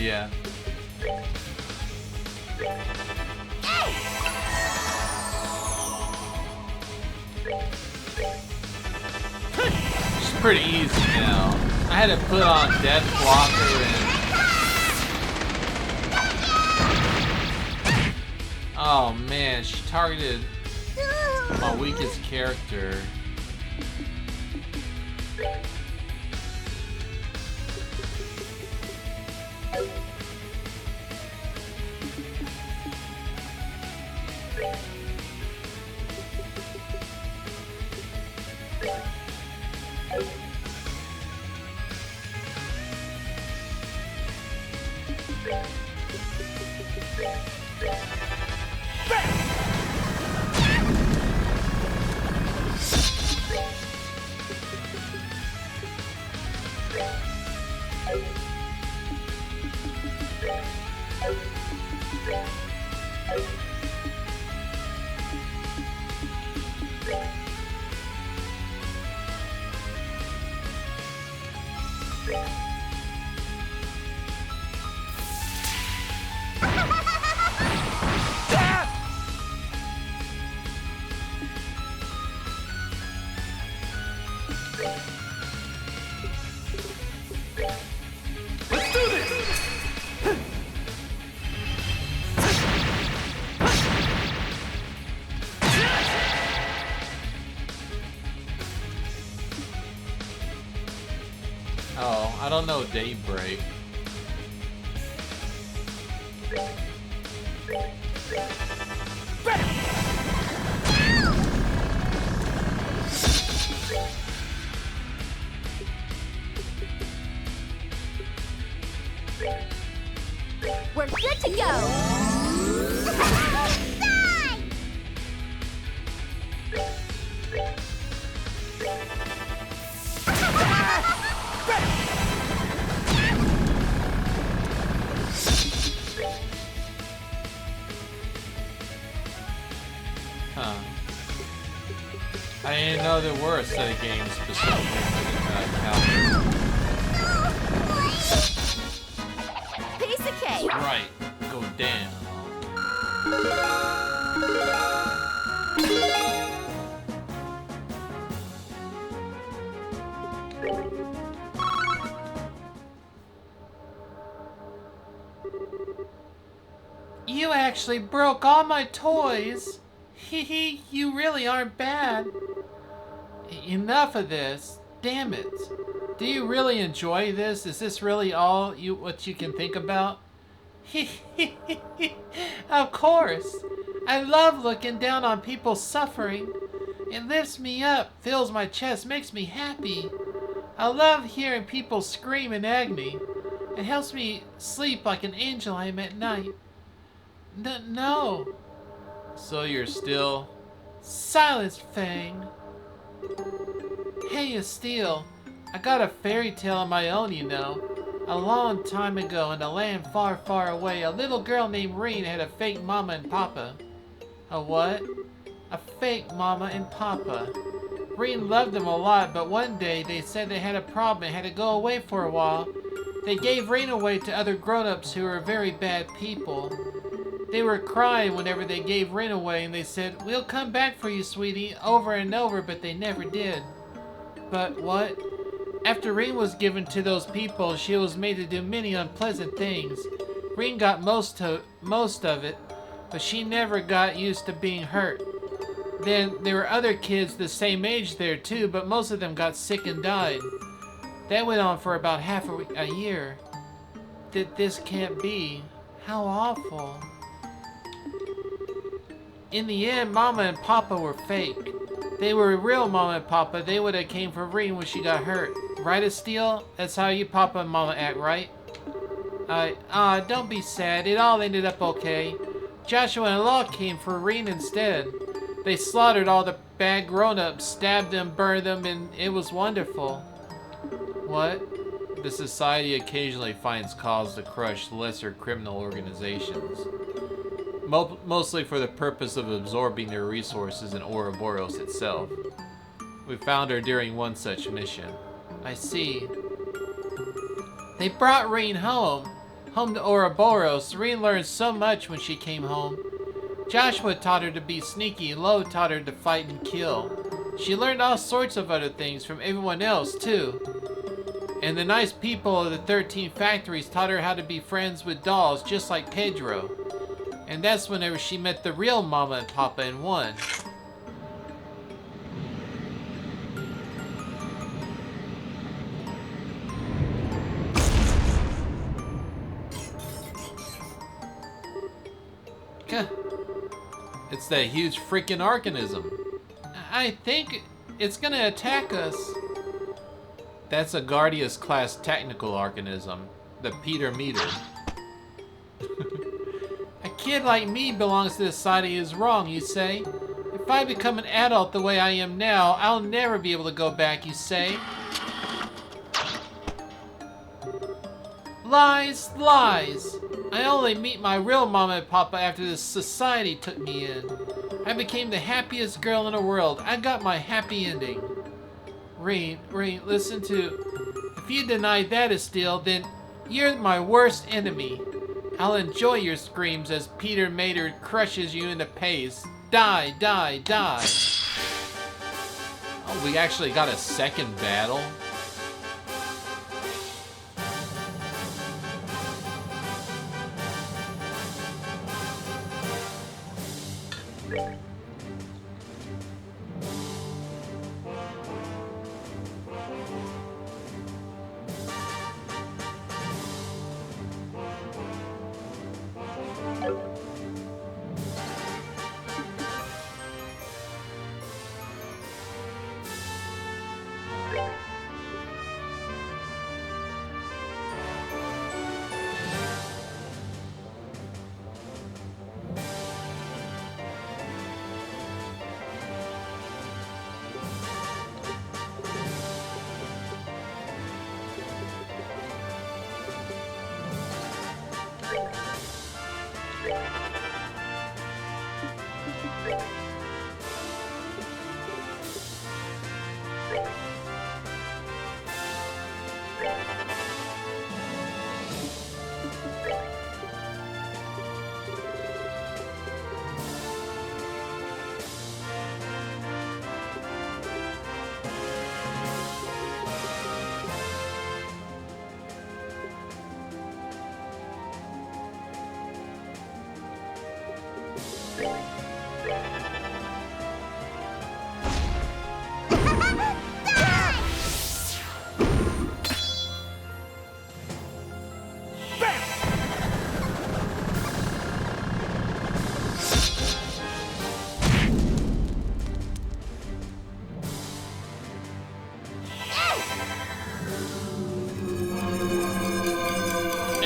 Yeah. It's pretty easy now. I had to put on Death Blocker and... Oh man, she targeted my weakest character. Oh, I don't know Daybreak. We're good to go. Huh. I didn't know there were a set of games specifically for the calendar. Piece of cake. Right, go down. You actually broke all my toys. Hee, you really aren't bad. Enough of this. Damn it. Do you really enjoy this? Is this really all what you can think about? Of course. I love looking down on people suffering. It lifts me up, fills my chest, makes me happy. I love hearing people scream in agony. It helps me sleep like an angel I am at night. No. So you're still... Silence, Fang. Hey, Estelle. I got a fairy tale of my own, you know. A long time ago, in a land far, far away, a little girl named Reen had a fake mama and papa. A what? A fake mama and papa. Reen loved them a lot, but one day they said they had a problem and had to go away for a while. They gave Reen away to other grown-ups who were very bad people. They were crying whenever they gave Reen away, and they said, "We'll come back for you, sweetie," over and over, but they never did. But what? After Reen was given to those people, she was made to do many unpleasant things. Reen got most of it, but she never got used to being hurt. Then there were other kids the same age there too, but most of them got sick and died. That went on for about half a year. This can't be. How awful. In the end, Mama and Papa were fake. They were real Mama and Papa. They would have came for Reen when she got hurt. Right, Estelle? That's how you Papa and Mama act, right? Don't be sad. It all ended up okay. Joshua and Law came for Reen instead. They slaughtered all the bad grown-ups, stabbed them, burned them, and it was wonderful. What? The society occasionally finds cause to crush lesser criminal organizations. Mostly for the purpose of absorbing their resources in Ouroboros itself. We found her during one such mission. I see. They brought Reen home. Home to Ouroboros, Serene learned so much when she came home. Joshua taught her to be sneaky, Lo taught her to fight and kill. She learned all sorts of other things from everyone else, too. And the nice people of the 13 factories taught her how to be friends with dolls, just like Pedro. And that's whenever she met the real Mama and Papa and won. It's that huge freaking organism. I think it's gonna attack us. That's a Guardius class technical organism, the Peter Meter. A kid like me belongs to this society is wrong, you say? If I become an adult the way I am now, I'll never be able to go back, you say? Lies, lies. I only meet my real Mama and Papa after this society took me in. I became the happiest girl in the world. I got my happy ending. Rain, listen to... If you deny that is still, then you're my worst enemy. I'll enjoy your screams as Peter Mater crushes you into paste. Die, die, die. Oh, we actually got a second battle?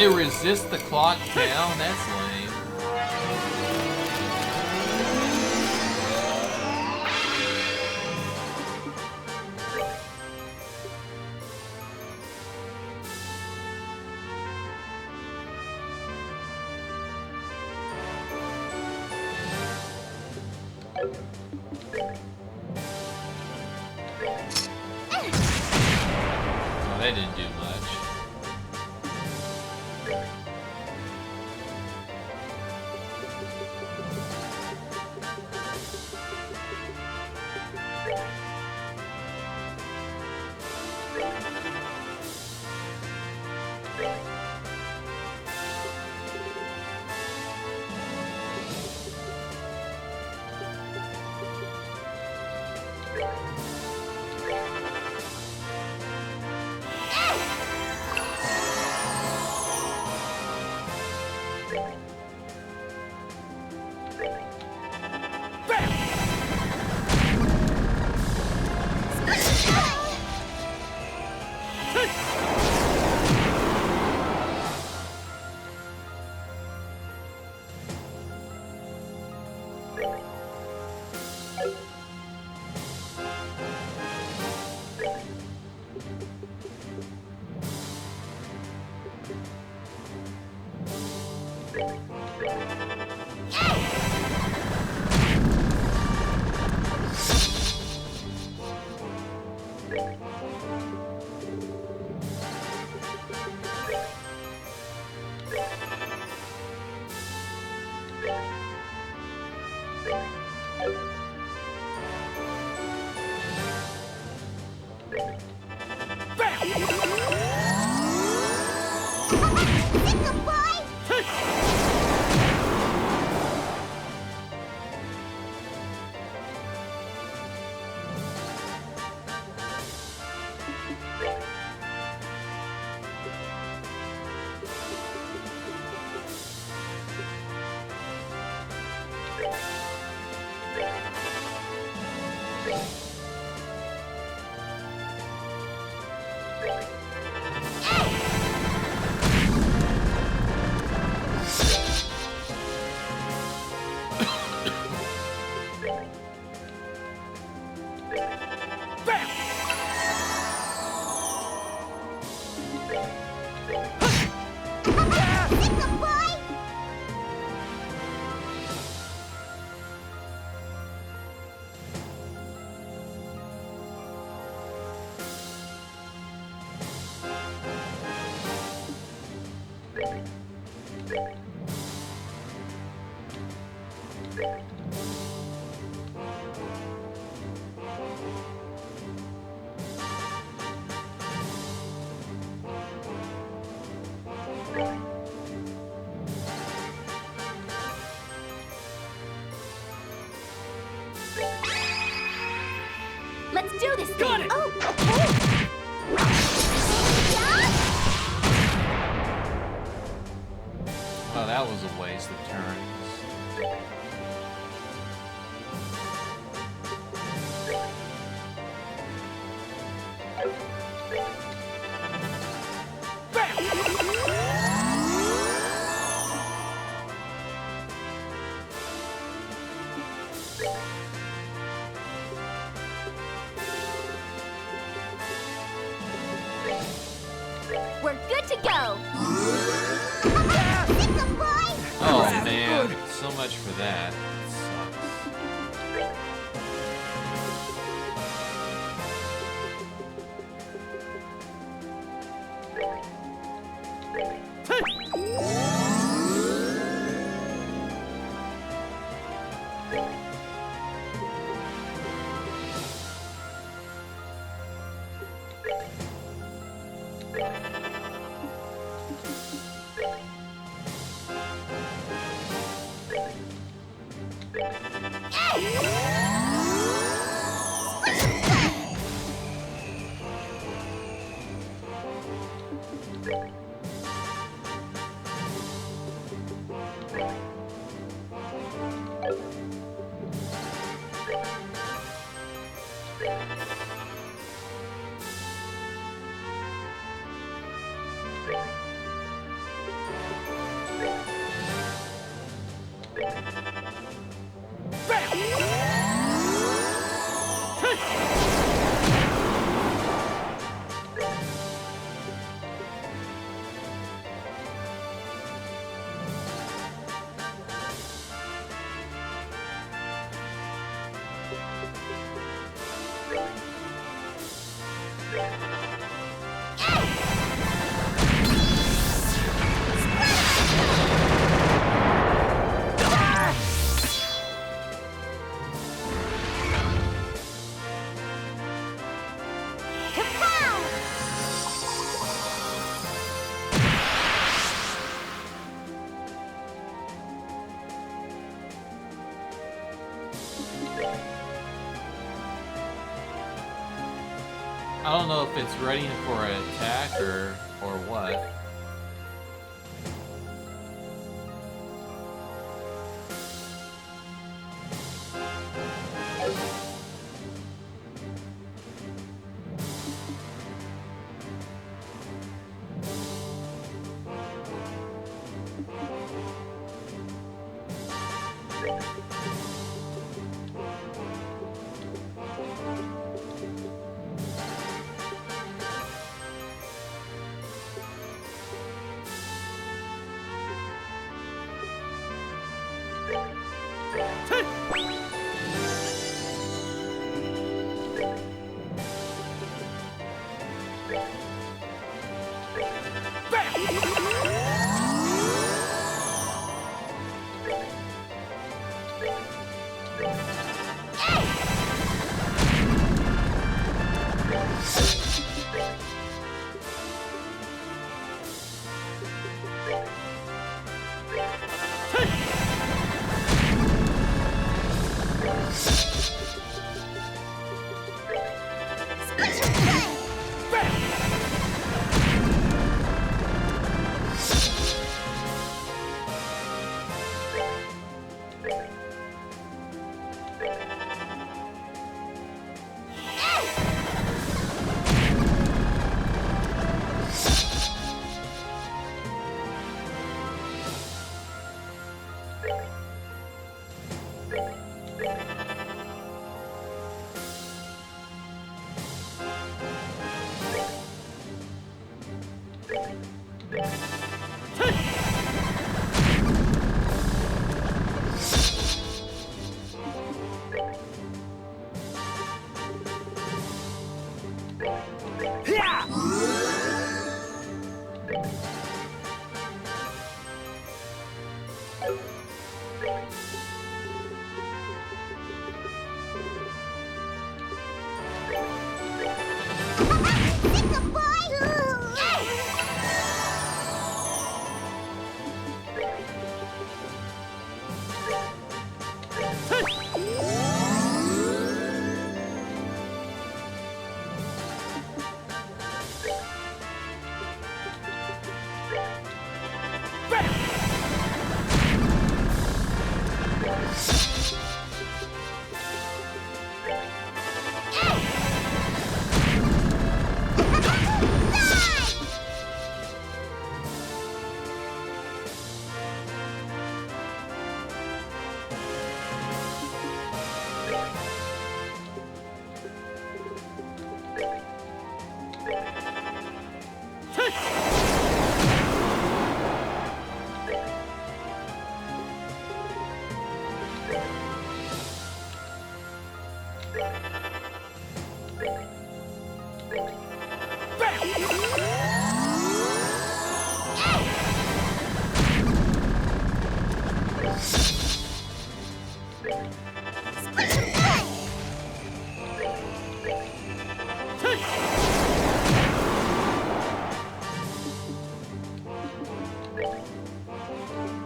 It resists the clock down? That's lame. Oh, that didn't do much. Sickle boy! Sickle boy! Let's do this thing! Got it! Oh, okay! Yeah? Oh, that was a waste of turns. We're good to go! Sickle boy! Oh man, so much for that. Sucks. I don't know if it's ready for an attack or what.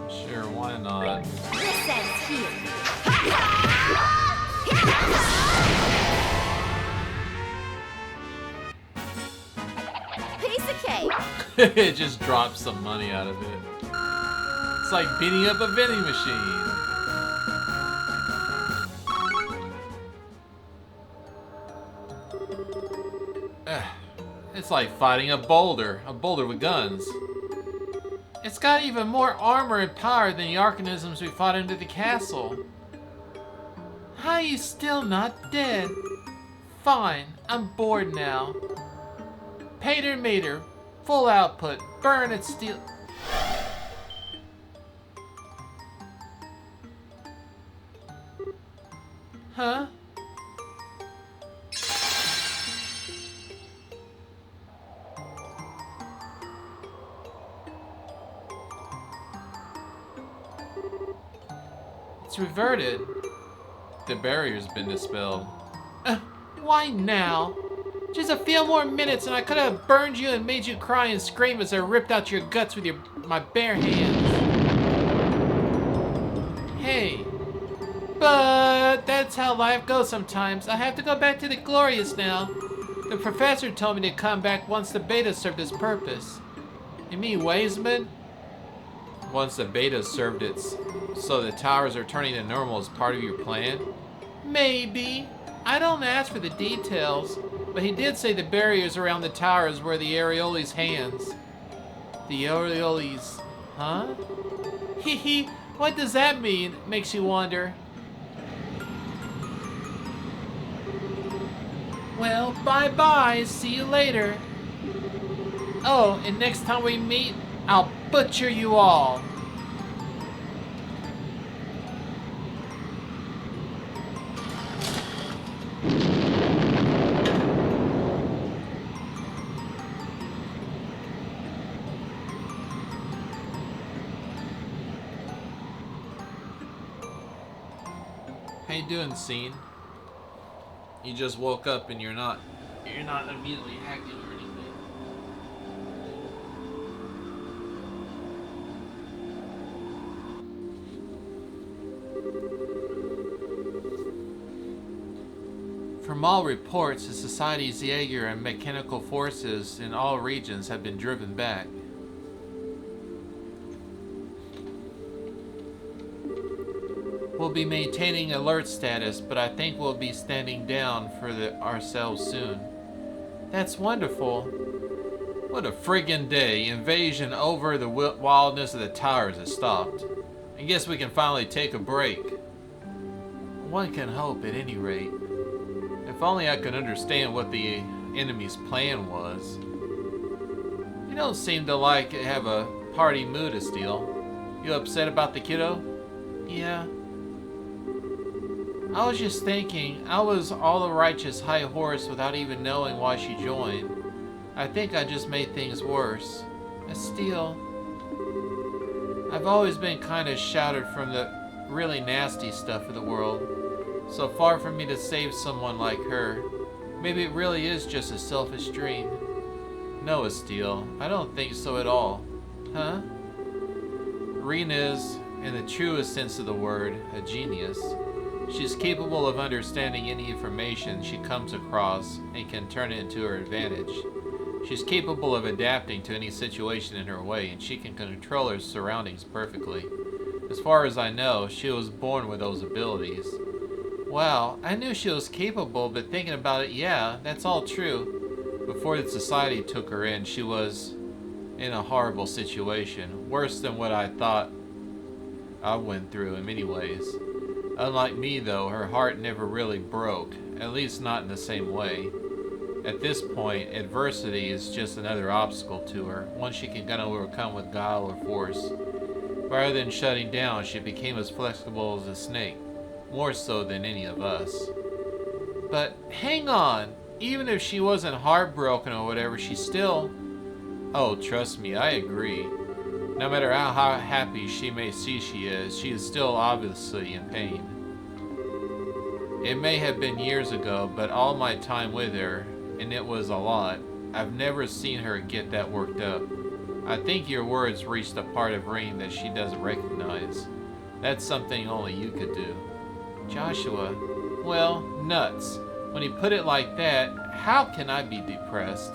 Sure, why not? This ends here. Piece of cake. It just drops some money out of it. It's like beating up a vending machine. It's like fighting a boulder with guns. It's got even more armor and power than the organisms we fought into the castle. How are you still not dead? Fine, I'm bored now. Pater meter, full output, burn and steal. Huh? It's reverted. The barrier's been dispelled. Why now? Just a few more minutes and I could have burned you and made you cry and scream as I ripped out your guts with my bare hands. Hey. But that's how life goes sometimes. I have to go back to the Glorious now. The professor told me to come back once the beta served its purpose. You mean Waysman? Once the beta served its... So the towers are turning to normal as part of your plan? Maybe. I don't ask for the details, but he did say the barriers around the towers were the Areoli's hands. The Areoli's... Huh? Hee, what does that mean? Makes you wonder. Well, bye-bye. See you later. Oh, and next time we meet, I'll butcher you all. How you doing, Scene? You just woke up and you're not immediately acting or anything. From all reports, the Society's Jaeger and mechanical forces in all regions have been driven back. We'll be maintaining alert status, but I think we'll be standing down for ourselves soon. That's wonderful. What a friggin' day. Invasion over the wildness of the towers has stopped. I guess we can finally take a break. One can hope at any rate. If only I could understand what the enemy's plan was. You don't seem to have a party mood, Estelle. You upset about the kiddo? Yeah. I was just thinking, I was all the righteous high horse without even knowing why she joined. I think I just made things worse. Estelle, I've always been kind of sheltered from the really nasty stuff of the world. So far from me to save someone like her. Maybe it really is just a selfish dream. No, Estelle, I don't think so at all. Huh? Rena is, in the truest sense of the word, a genius. She's capable of understanding any information she comes across and can turn it into her advantage. She's capable of adapting to any situation in her way, and she can control her surroundings perfectly. As far as I know, she was born with those abilities. Wow, I knew she was capable, but thinking about it, yeah, that's all true. Before the society took her in, she was in a horrible situation, worse than what I thought I went through in many ways. Unlike me, though, her heart never really broke, at least not in the same way. At this point, adversity is just another obstacle to her, one she can overcome with guile or force. Rather than shutting down, she became as flexible as a snake, more so than any of us. But hang on, even if she wasn't heartbroken or whatever, she still... Oh, trust me, I agree. No matter how happy she may see she is still obviously in pain. It may have been years ago, but all my time with her, and it was a lot, I've never seen her get that worked up. I think your words reached a part of Rain that she doesn't recognize. That's something only you could do. Joshua, well, nuts. When you put it like that, how can I be depressed?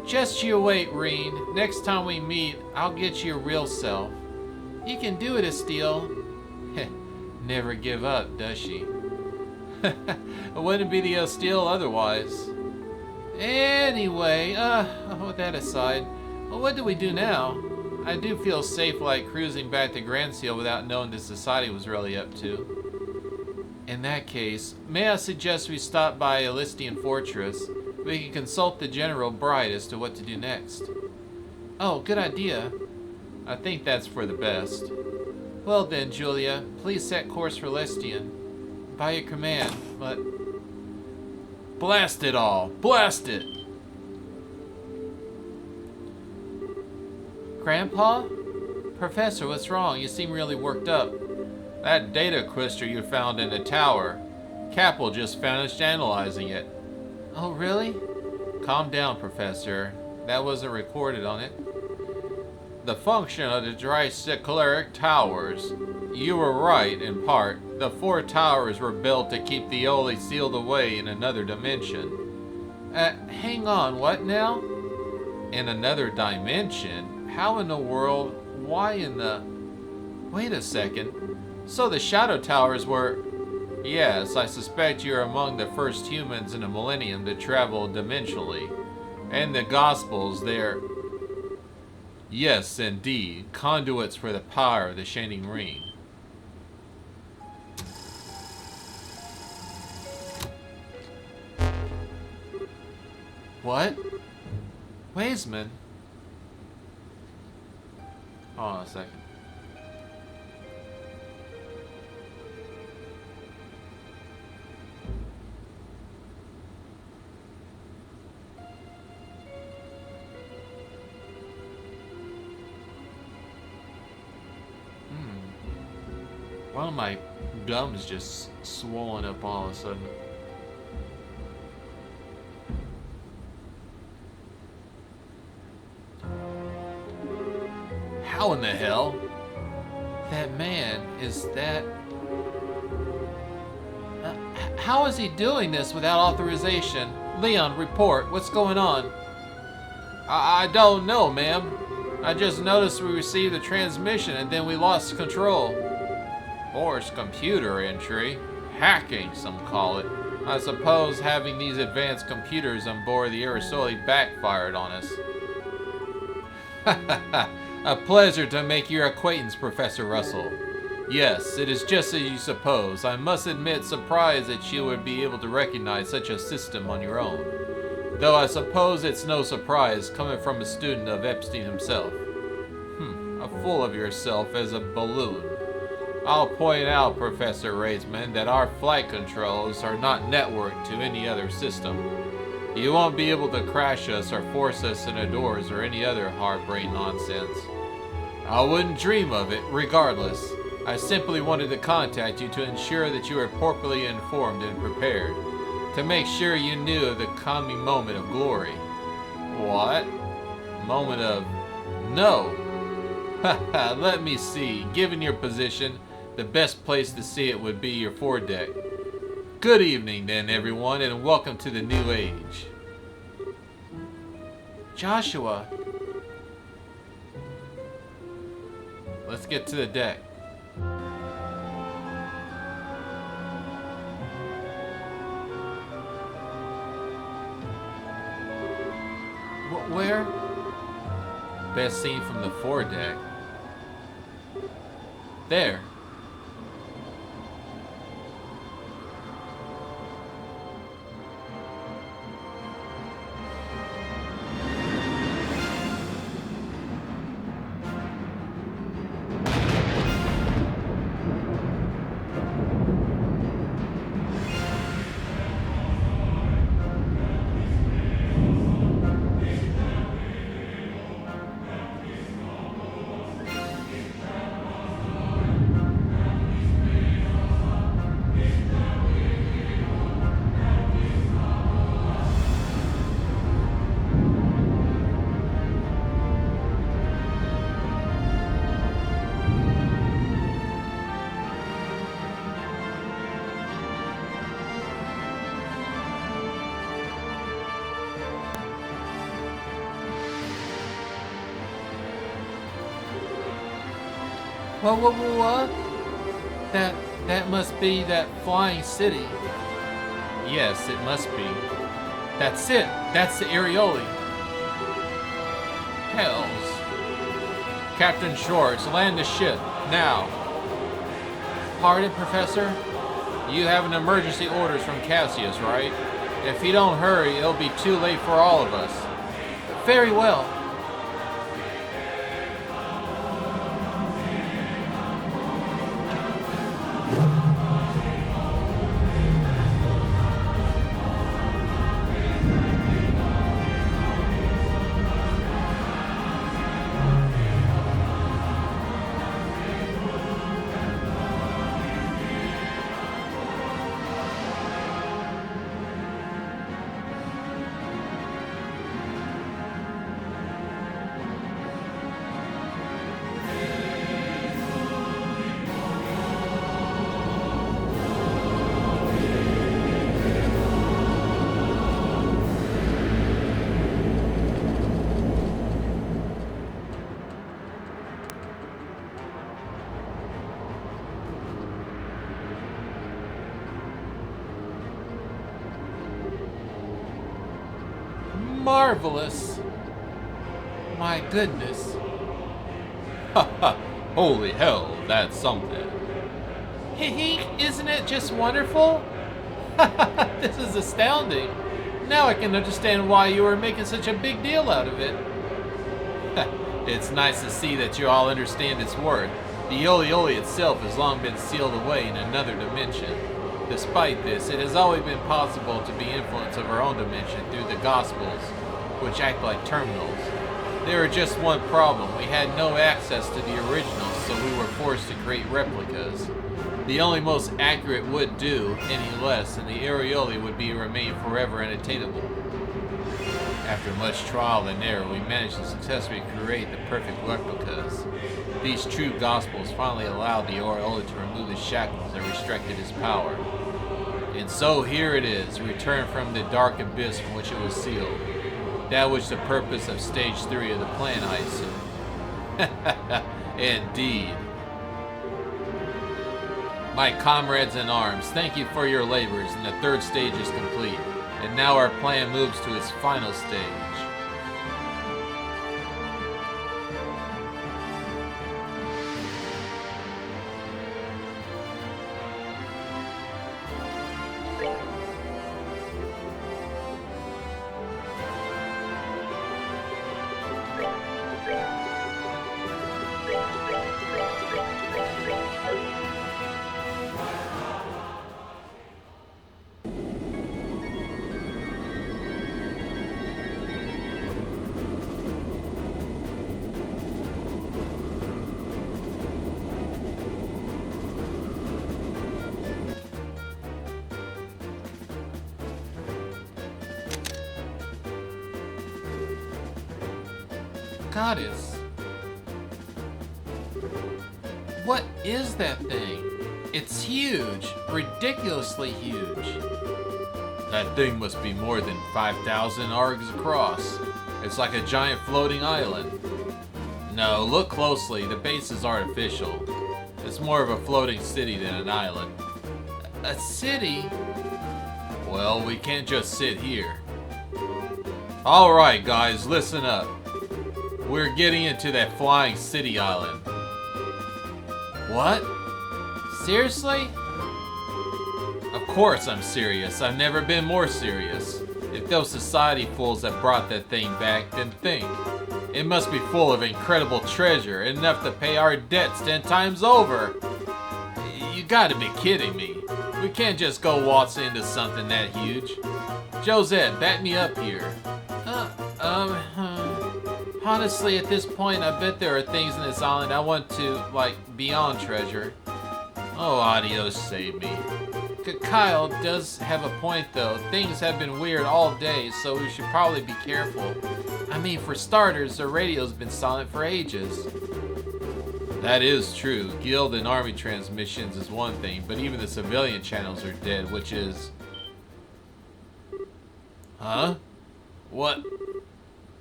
Just you wait, Reen. Next time we meet, I'll get your real self. You can do it, Estelle. Never give up, does she? It wouldn't be the Estelle otherwise. Anyway, with that aside, what do we do now? I do feel safe like cruising back to Grand Seal without knowing the society was really up to. In that case, may I suggest we stop by Elystian Fortress? We can consult the General Bright as to what to do next. Oh, good idea. I think that's for the best. Well then, Julia, please set course for Elystian. By your command, but... Blast it all! Blast it! Grandpa? Professor, what's wrong? You seem really worked up. That data crystal you found in the tower. Capel just finished analyzing it. Oh, really? Calm down, Professor. That wasn't recorded on it. The function of the Tricycleric Towers. You were right, in part. The 4 towers were built to keep the Oli sealed away in another dimension. Hang on, what now? In another dimension? How in the world? Why in the... Wait a second. So the Shadow Towers were... Yes, I suspect you're among the first humans in a millennium to travel dimensionally. And the Gospels, they're... Yes, indeed, conduits for the power of the Shining Ring. What? Waisman? Hold on a second. One of my gums just swollen up all of a sudden. How in the hell? That man, is that... how is he doing this without authorization? Leon, report. What's going on? I don't know, ma'am. I just noticed we received a transmission and then we lost control. Forced computer entry. Hacking, some call it. I suppose having these advanced computers on board the Aerosoli backfired on us. A pleasure to make your acquaintance, Professor Russell. Yes, it is just as you suppose. I must admit, surprised that you would be able to recognize such a system on your own. Though I suppose it's no surprise coming from a student of Epstein himself. A fool of yourself as a balloon. I'll point out, Professor Raisman, that our flight controls are not networked to any other system. You won't be able to crash us or force us into doors or any other hard-brain nonsense. I wouldn't dream of it, regardless. I simply wanted to contact you to ensure that you were properly informed and prepared. To make sure you knew of the coming moment of glory. What? Moment of... no. Haha, let me see. Given your position, the best place to see it would be your foredeck. Good evening then, everyone, and welcome to the new age. Joshua. Let's get to the deck. Where? Best seen from the foredeck. There. What? That must be that flying city. Yes, it must be. That's it. That's the Areoli. Hells. Captain Schwartz, land the ship, now. Pardon, Professor? You have an emergency orders from Cassius, right? If you don't hurry, it'll be too late for all of us. Very well. Marvelous. My goodness. Holy hell, that's something. Isn't it just wonderful? This is astounding. Now I can understand why you were making such a big deal out of it. It's nice to see that you all understand its worth. The Yoli itself has long been sealed away in another dimension. Despite this, it has always been possible to be influenced of our own dimension through the Gospels, which act like terminals. There was just one problem. We had no access to the originals, so we were forced to create replicas. The only most accurate would do any less, and the areoli would remain forever unattainable. After much trial and error, we managed to successfully create the perfect replicas. These true gospels finally allowed the areoli to remove the shackles that restricted his power. And so here it is, returned from the dark abyss from which it was sealed. That was the purpose of Stage 3 of the plan, I assume. Indeed. My comrades in arms, thank you for your labors, and the third stage is complete. And now our plan moves to its final stage. Goddess. What is that thing? It's huge. Ridiculously huge. That thing must be more than 5,000 args across. It's like a giant floating island. No, look closely. The base is artificial. It's more of a floating city than an island. A city? Well, we can't just sit here. Alright guys, listen up. We're getting into that flying city island. What? Seriously? Of course I'm serious. I've never been more serious. If those society fools that brought that thing back, then think. It must be full of incredible treasure, enough to pay our debts 10 times over. You gotta be kidding me. We can't just go waltzing into something that huge. Josette, back me up here. Honestly, at this point, I bet there are things in this island I want to, like, beyond treasure. Oh, Adios saved me. Kyle does have a point, though. Things have been weird all day, so we should probably be careful. I mean, for starters, the radio's been silent for ages. That is true. Guild and army transmissions is one thing, but even the civilian channels are dead, which is... Huh? What?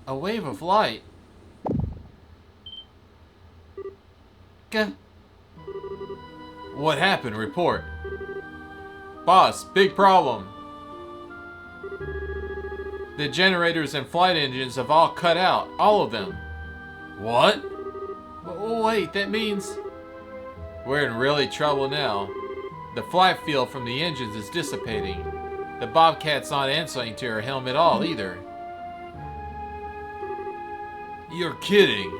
A wave of light? What happened? Report. Boss, big problem. The generators and flight engines have all cut out. All of them. What? Oh, wait, that means... We're in really trouble now. The flight field from the engines is dissipating. The Bobcat's not answering to her helm at all, either. You're kidding.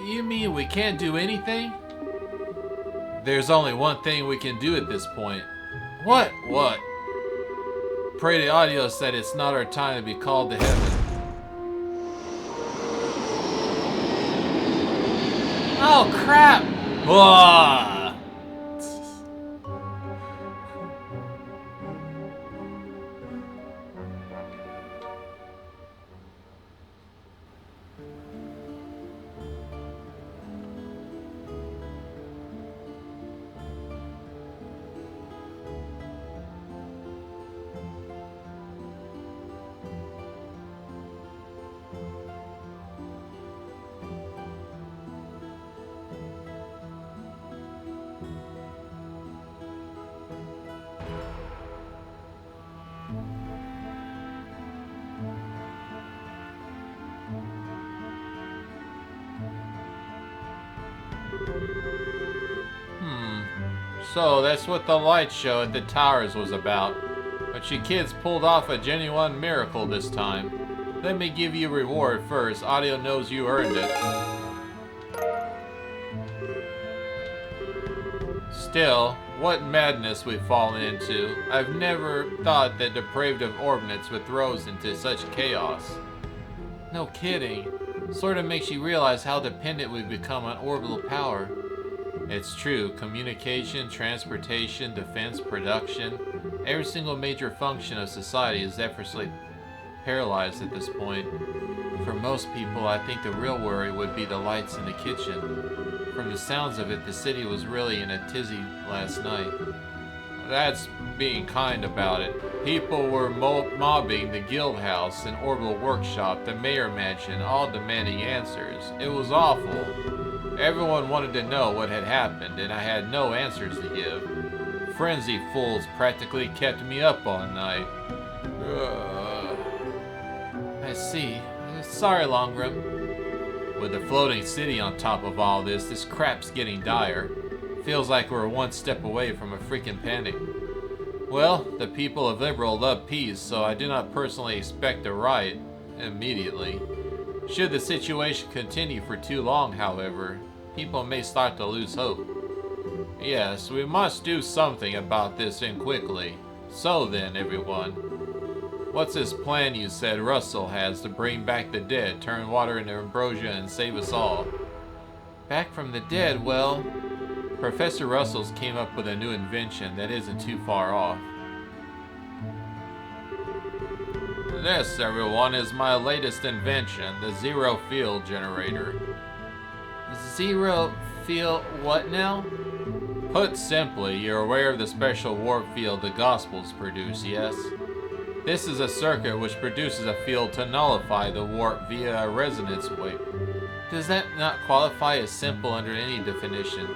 You mean we can't do anything? There's only one thing we can do at this point. What? What? Pray to Adios that it's not our time to be called to heaven. Oh, crap! Whoa! So that's what the light show at the towers was about. But you kids pulled off a genuine miracle this time. Let me give you a reward first. Audio knows you earned it. Still, what madness we've fallen into. I've never thought that depraved of ordnance would throw us into such chaos. No kidding. Sort of makes you realize how dependent we've become on orbital power. It's true, communication, transportation, defense, production, every single major function of society is effortlessly paralyzed at this point. For most people, I think the real worry would be the lights in the kitchen. From the sounds of it, the city was really in a tizzy last night. That's being kind about it. People were mobbing the guild house and orbital workshop, the mayor mansion, all demanding answers. It was awful. Everyone wanted to know what had happened, and I had no answers to give. Frenzied fools practically kept me up all night. I see. Sorry, Longram. With the floating city on top of all this, this crap's getting dire. Feels like we're one step away from a freaking panic. Well, the people of Liberal love peace, so I do not personally expect a riot immediately. Should the situation continue for too long, however, people may start to lose hope. Yes, we must do something about this and quickly. So then, everyone, what's this plan you said Russell has to bring back the dead, turn water into ambrosia, and save us all? Back from the dead, well, Professor Russell's came up with a new invention that isn't too far off. This, everyone, is my latest invention, the zero field generator. Zero field what now? Put simply, you're aware of the special warp field the Gospels produce, yes? This is a circuit which produces a field to nullify the warp via a resonance wave. Does that not qualify as simple under any definition?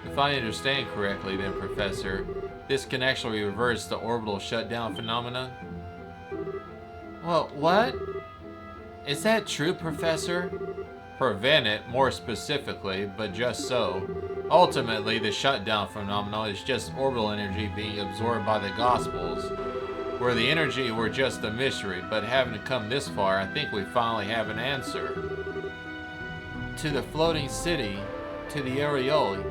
If I understand correctly, then, Professor, this can actually reverse the orbital shutdown phenomenon? Well, what? Is that true, Professor? Prevent it, more specifically, but just so. Ultimately, the shutdown phenomenon is just orbital energy being absorbed by the Gospels. Where the energy were just a mystery, but having come this far, I think we finally have an answer. To the floating city, to the Areoli.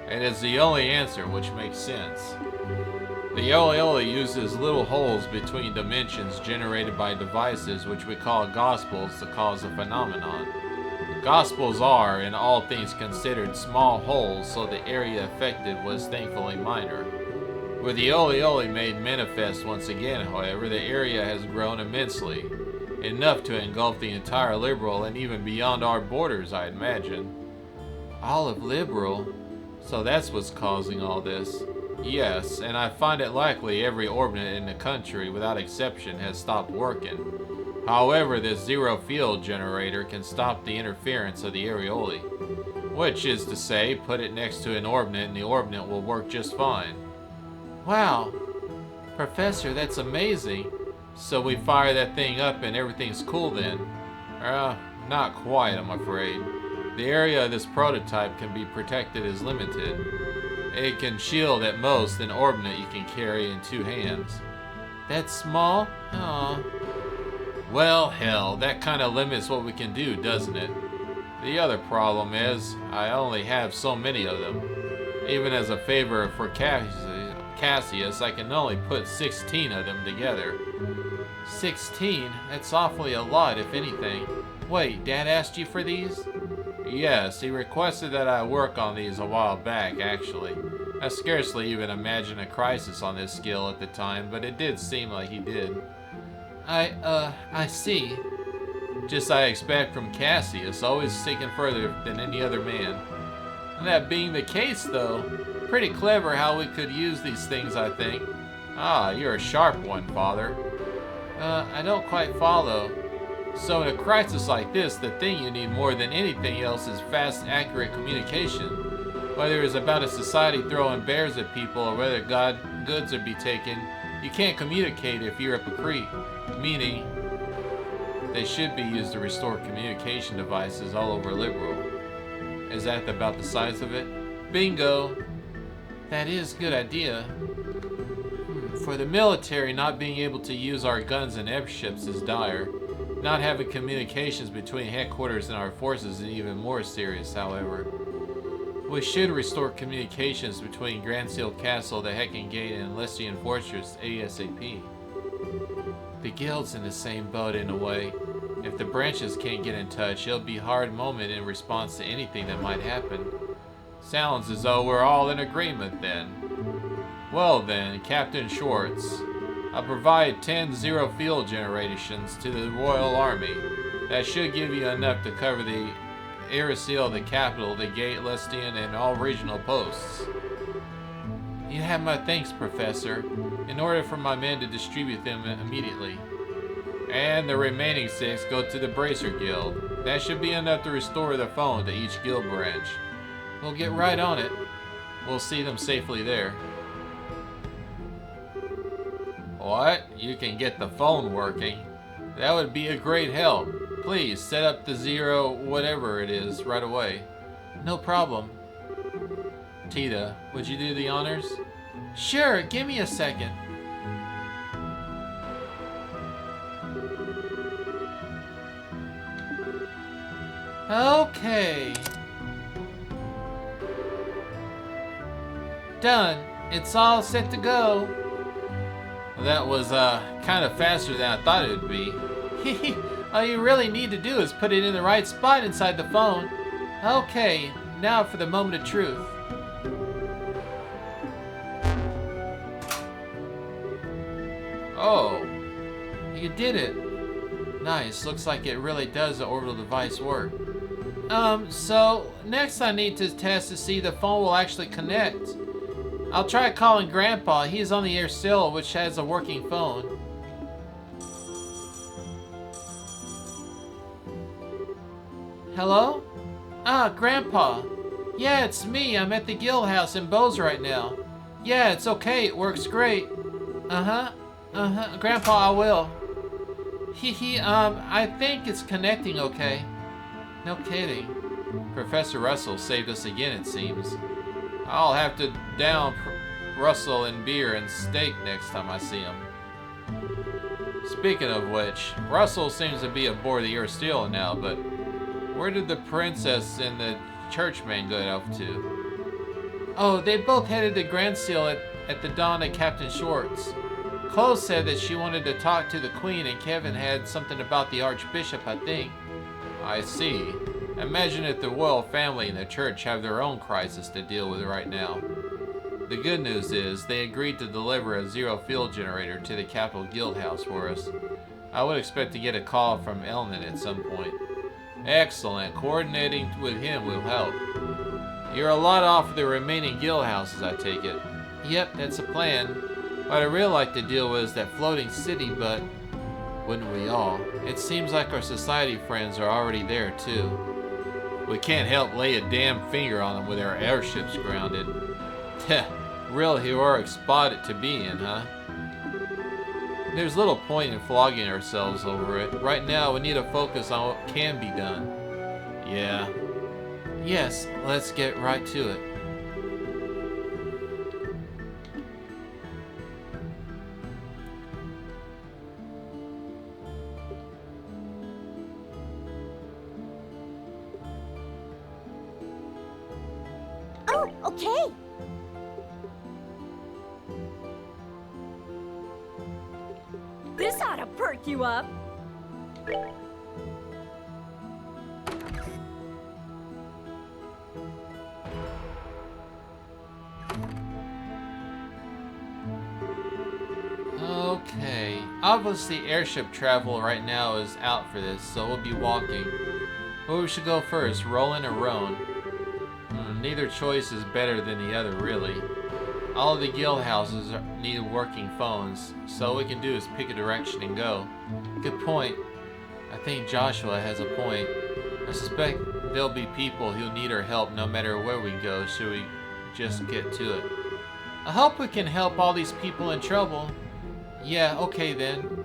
It is the only answer which makes sense. The Areoli uses little holes between dimensions generated by devices which we call Gospels to cause a phenomenon. Gospels are, in all things considered, small holes, so the area affected was thankfully minor. With the Areoli made manifest once again, however, the area has grown immensely. Enough to engulf the entire Liberal and even beyond our borders, I imagine. All of Liberal? So that's what's causing all this. Yes, and I find it likely every orbit in the country, without exception, has stopped working. However, this zero field generator can stop the interference of the Areoli. Which is to say, put it next to an orbit and the orbit will work just fine. Wow! Professor, that's amazing. So we fire that thing up and everything's cool then? Not quite, I'm afraid. The area of this prototype can be protected as limited. It can shield at most an orbit you can carry in 2 hands. That's small? Aw. Well, hell, that kind of limits what we can do, doesn't it? The other problem is, I only have so many of them. Even as a favor for Cassius, I can only put 16 of them together. 16? That's awfully a lot, if anything. Wait, Dad asked you for these? Yes, he requested that I work on these a while back, actually. I scarcely even imagined a crisis on this scale at the time, but it did seem like he did. I see. Just I expect from Cassius, always thinking further than any other man. That being the case, though, pretty clever how we could use these things, I think. Ah, you're a sharp one, Father. I don't quite follow. So in a crisis like this, the thing you need more than anything else is fast, accurate communication. Whether it's about a society throwing bears at people or whether goods are be taken, you can't communicate if you're up a creek. Meaning, they should be used to restore communication devices all over Liberal. Is that about the size of it? Bingo! That is a good idea. For the military, not being able to use our guns and airships is dire. Not having communications between headquarters and our forces is even more serious, however. We should restore communications between Grand Seal Castle, the Heckin Gate, and Lestian Fortress ASAP. The guild's in the same boat in a way. If the branches can't get in touch, it'll be a hard moment in response to anything that might happen. Sounds as though we're all in agreement then. Well then, Captain Schwartz, I'll provide 10 zero field generations to the Royal Army. That should give you enough to cover the air seal, the capital, the gate, Lestian, and all regional posts. You have my thanks, Professor, in order for my men to distribute them immediately. And the remaining 6 go to the Bracer Guild. That should be enough to restore the phone to each guild branch. We'll get right on it. We'll see them safely there. What? You can get the phone working? That would be a great help. Please, set up the 0 whatever it is right away. No problem. Tita, would you do the honors? Sure, give me a second. Okay. Done. It's all set to go. Well, that was kind of faster than I thought it would be. All you really need to do is put it in the right spot inside the phone. Okay, now for the moment of truth. Oh, you did it. Nice, looks like it really does the orbital device work. So next I need to test to see the phone will actually connect. I'll try calling Grandpa. He's on the air still, which has a working phone. Hello? Ah, Grandpa. Yeah, it's me. I'm at the guild house in Bose right now. Yeah, it's okay. It works great. Grandpa, I will. I think it's connecting okay. No kidding. Professor Russell saved us again, it seems. I'll have to down Russell in beer and steak next time I see him. Speaking of which, Russell seems to be aboard the Earth Steel now, but where did the princess and the churchman go off to? Oh, they both headed to Grand Seal at the dawn of Captain Schwartz. Chloe said that she wanted to talk to the Queen, and Kevin had something about the Archbishop, I think. I see. Imagine if the royal family and the church have their own crisis to deal with right now. The good news is they agreed to deliver a zero field generator to the Capital Guild House for us. I would expect to get a call from Elnan at some point. Excellent. Coordinating with him will help. You're a lot off the remaining guild houses, I take it. Yep, that's a plan. What I'd really like to deal with is that floating city, but wouldn't we all? It seems like our society friends are already there, too. We can't help lay a damn finger on them with our airships grounded. Heh, real heroic spot it to be in, huh? There's little point in flogging ourselves over it. Right now, we need to focus on what can be done. Yeah. Yes, let's get right to it. Oh, okay. This ought to perk you up. Okay. Obviously, airship travel right now is out for this, so we'll be walking. Where we should go first, Roland or Roan? Neither choice is better than the other, really. All of the guild houses need working phones, so all we can do is pick a direction and go. Good point. I think Joshua has a point. I suspect there'll be people who need our help no matter where we go, so we just get to it. I hope we can help all these people in trouble. Yeah, okay then.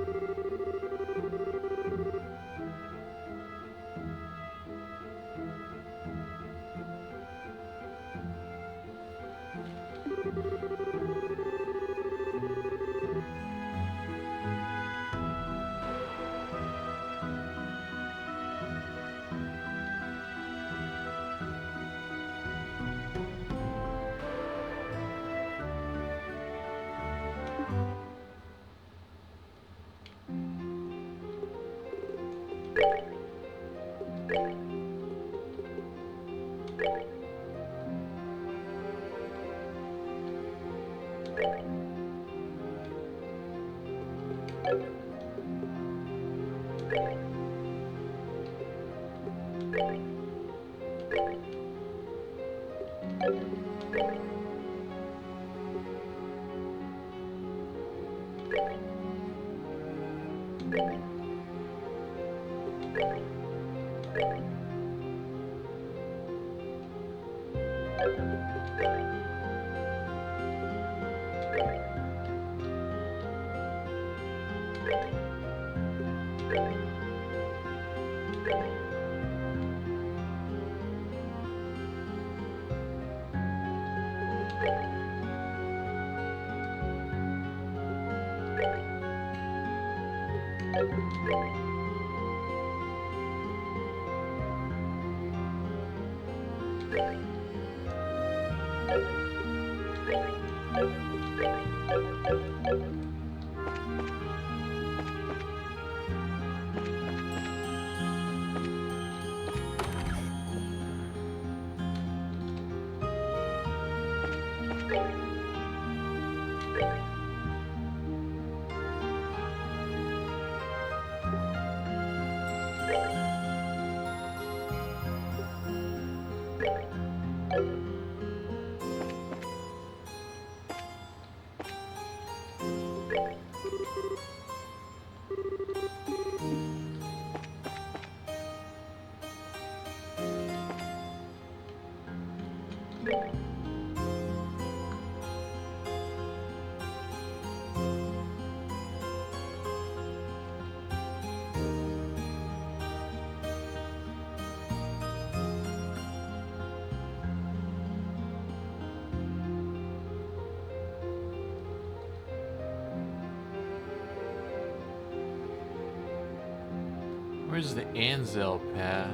Where's the Anzel path?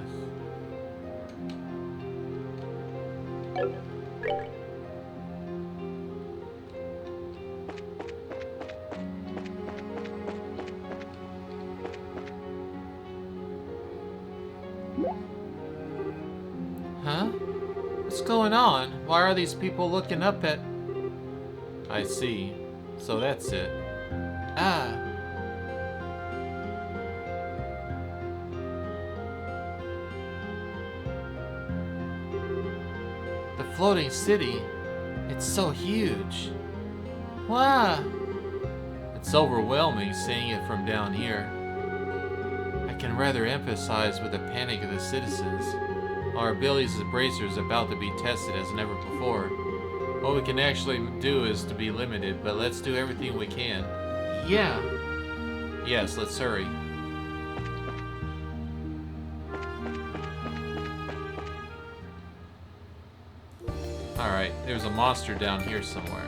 Huh? What's going on? Why are these people looking up at... I see. So that's it. Ah. The floating city. It's so huge. Wow. It's overwhelming seeing it from down here. I can rather empathize with the panic of the citizens. Our abilities as bracers are about to be tested as never before. What we can actually do is to be limited, but let's do everything we can. Yeah. Yes, let's hurry. Alright, there's a monster down here somewhere.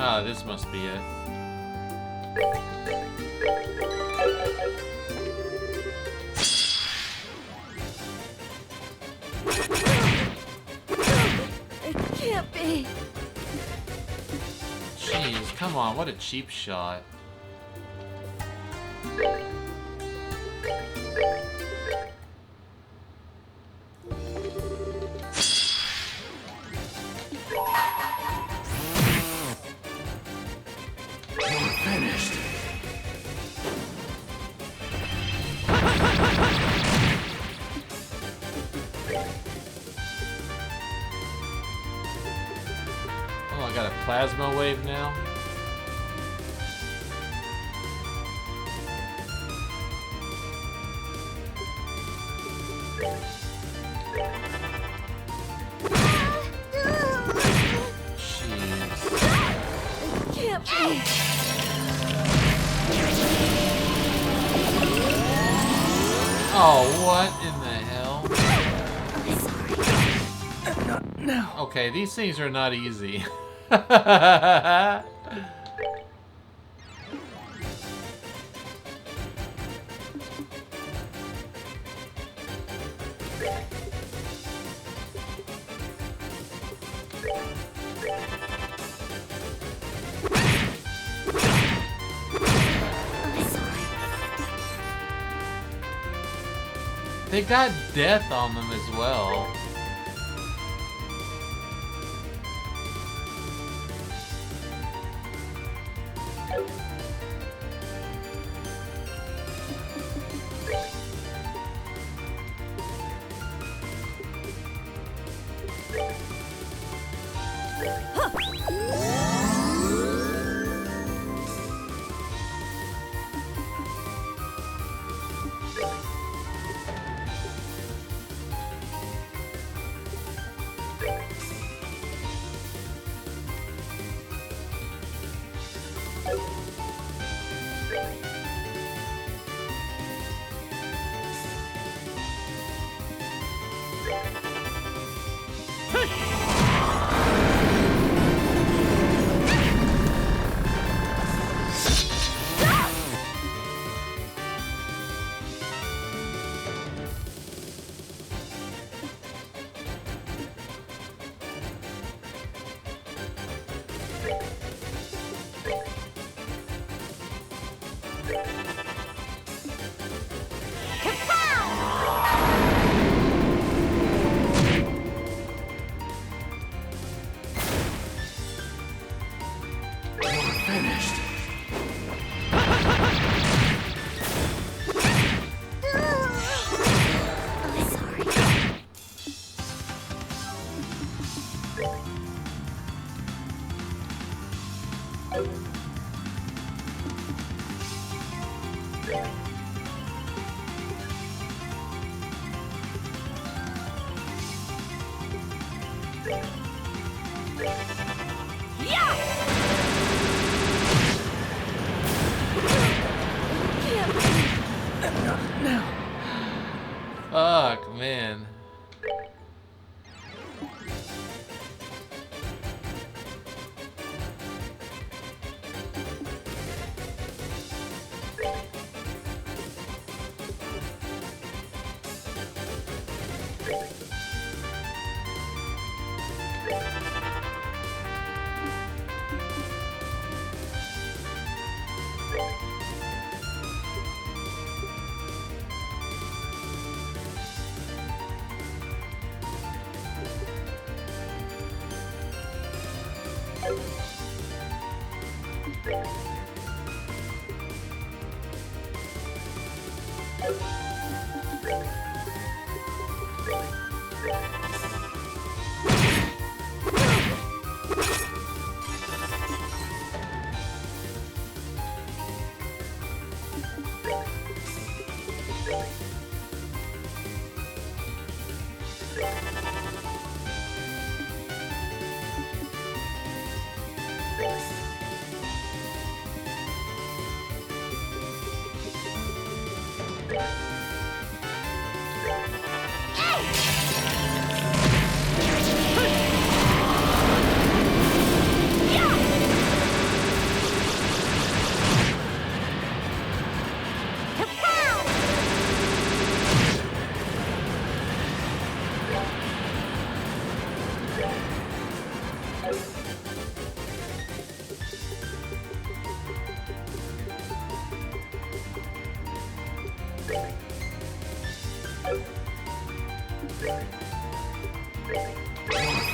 Ah, this must be it. It can't be. Jeez, come on, what a cheap shot. Finished. Oh, I got a plasma wave now. Jeez. Can't be. Oh, what in the hell? Not now. Okay, these things are not easy. They got death on them as well. Finished. I'm sorry. Fuck, man.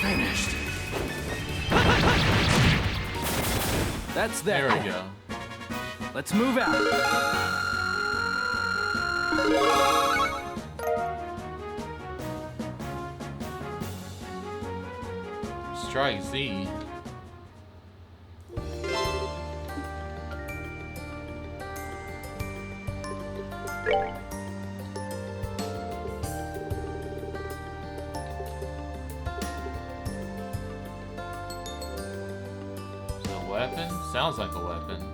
Finished. That's that. There we go. Let's move out. Strike Z. Is it a weapon? Sounds like a weapon.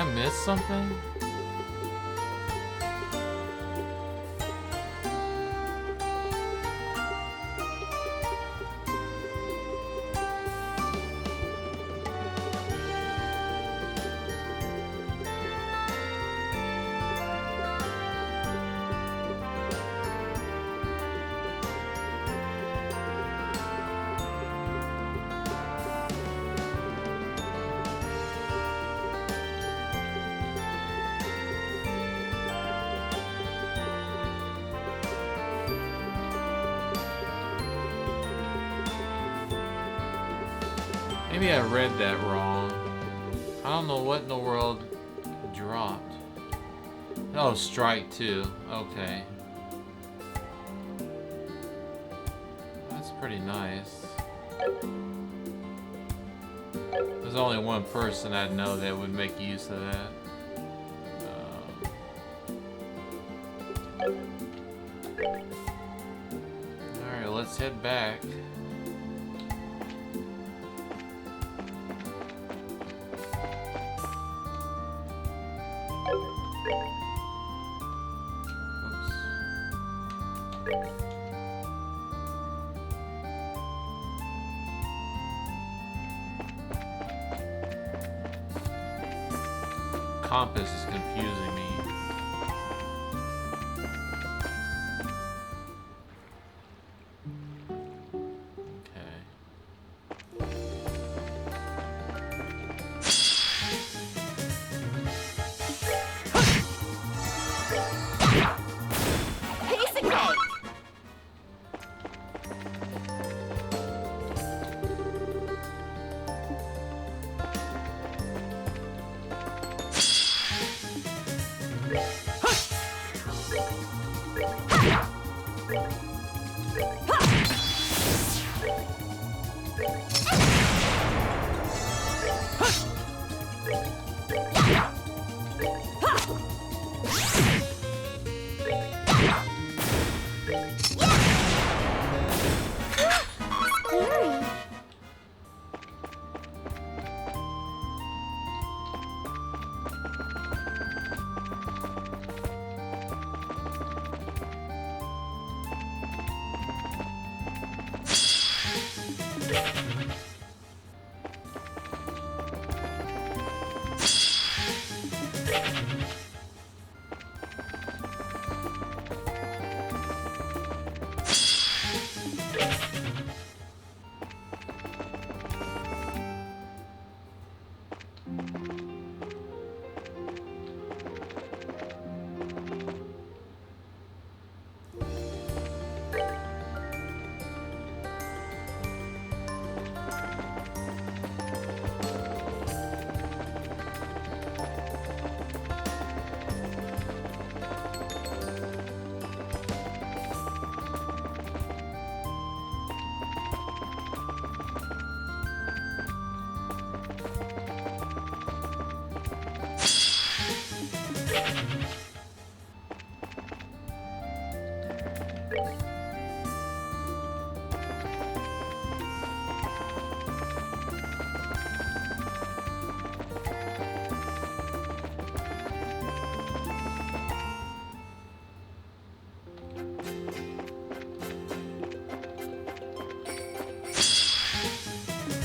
I miss something? Maybe I read that wrong. I don't know what in the world dropped. Oh, Strike 2. Okay. That's pretty nice. There's only one person I know that would make use of that. Alright, let's head back. Compass is confusing me. Piece of cake. Scary.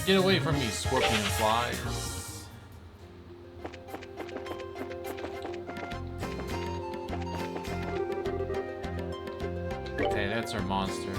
Get away from me, scorpion flies. Okay, that's our monster.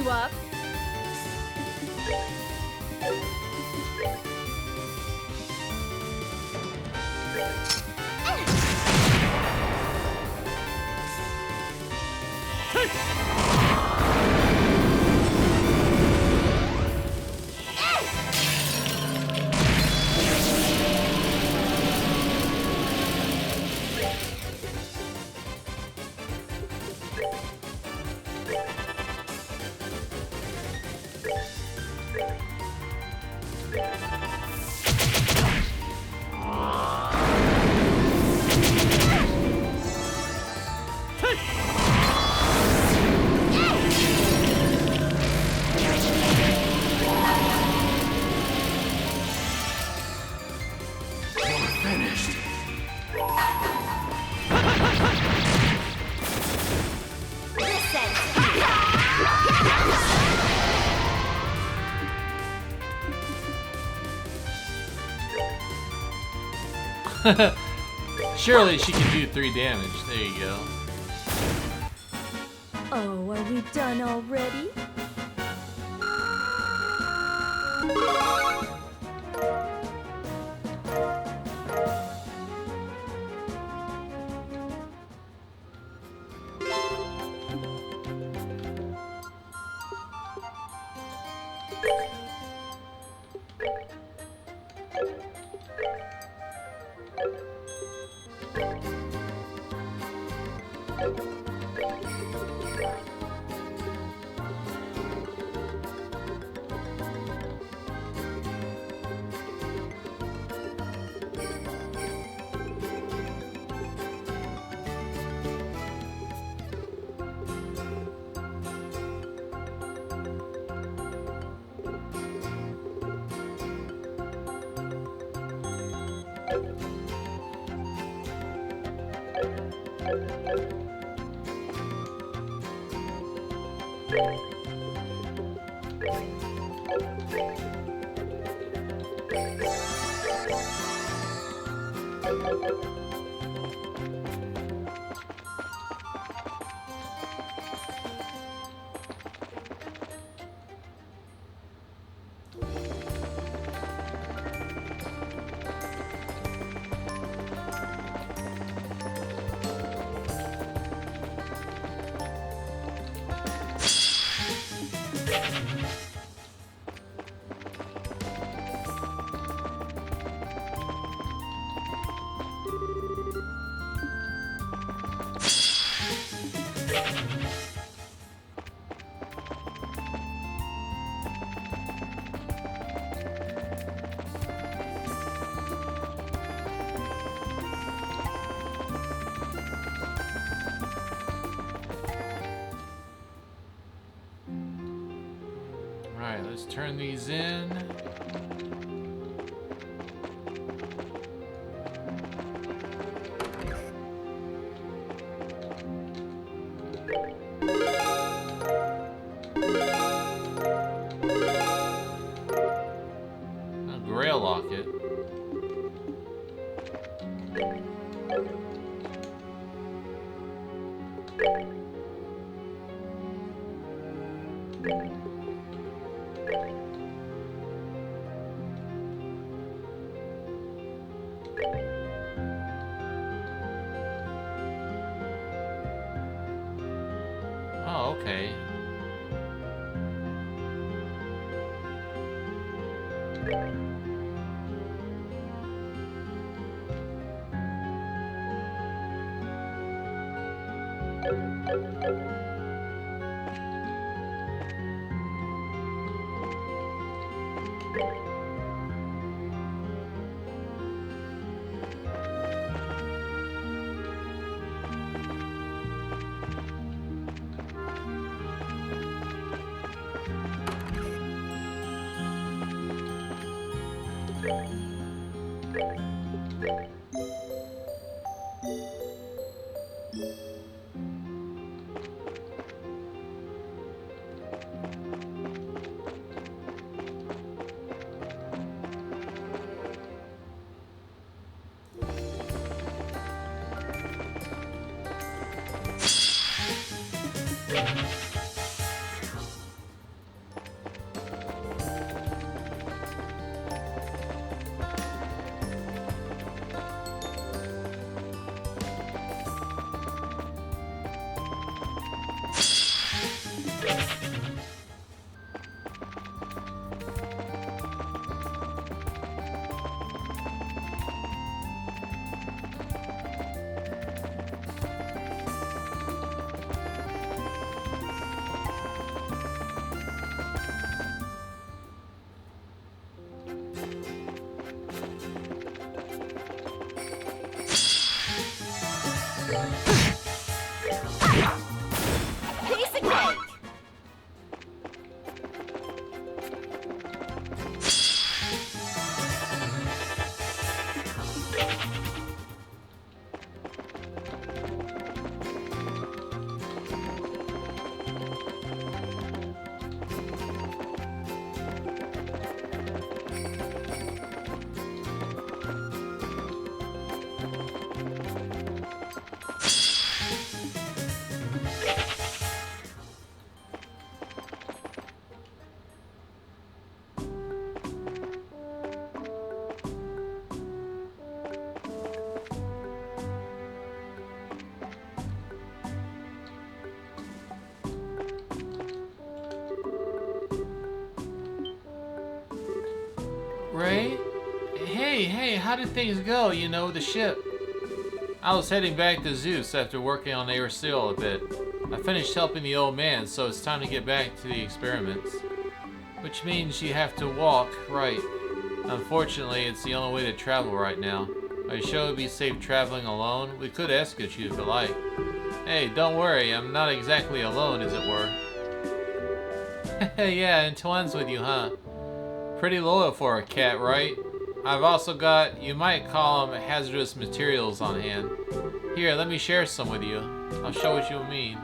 you up. Surely she can do 3 damage. There you go. Oh, are we done already? Alright, let's turn these in. A Grail Locket. Oh, okay. Ray? Hey, how did things go, you know, the ship? I was heading back to Zeus after working on Air Seal a bit. I finished helping the old man, so it's time to get back to the experiments. Which means you have to walk, right? Unfortunately, it's the only way to travel right now. Are you sure it would be safe traveling alone? We could escort you if you like. Hey, don't worry, I'm not exactly alone, as it were. Yeah, and Twins with you, huh? Pretty loyal for a cat, right? I've also got, you might call them hazardous materials on hand. Here, let me share some with you. I'll show what you mean.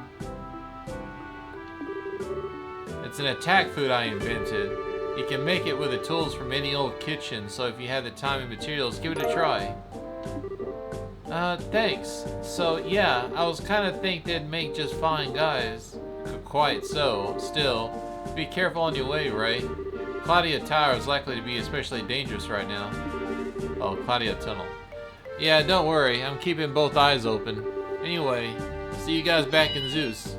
It's an attack food I invented. You can make it with the tools from any old kitchen, so if you have the time and materials, give it a try. Thanks. So, yeah, I was kind of think they'd make just fine guys. Quite so. Still, be careful on your way, Ray. Claudia Tower is likely to be especially dangerous right now. Oh, Claudia Tunnel. Yeah, don't worry. I'm keeping both eyes open. Anyway, see you guys back in Zeus.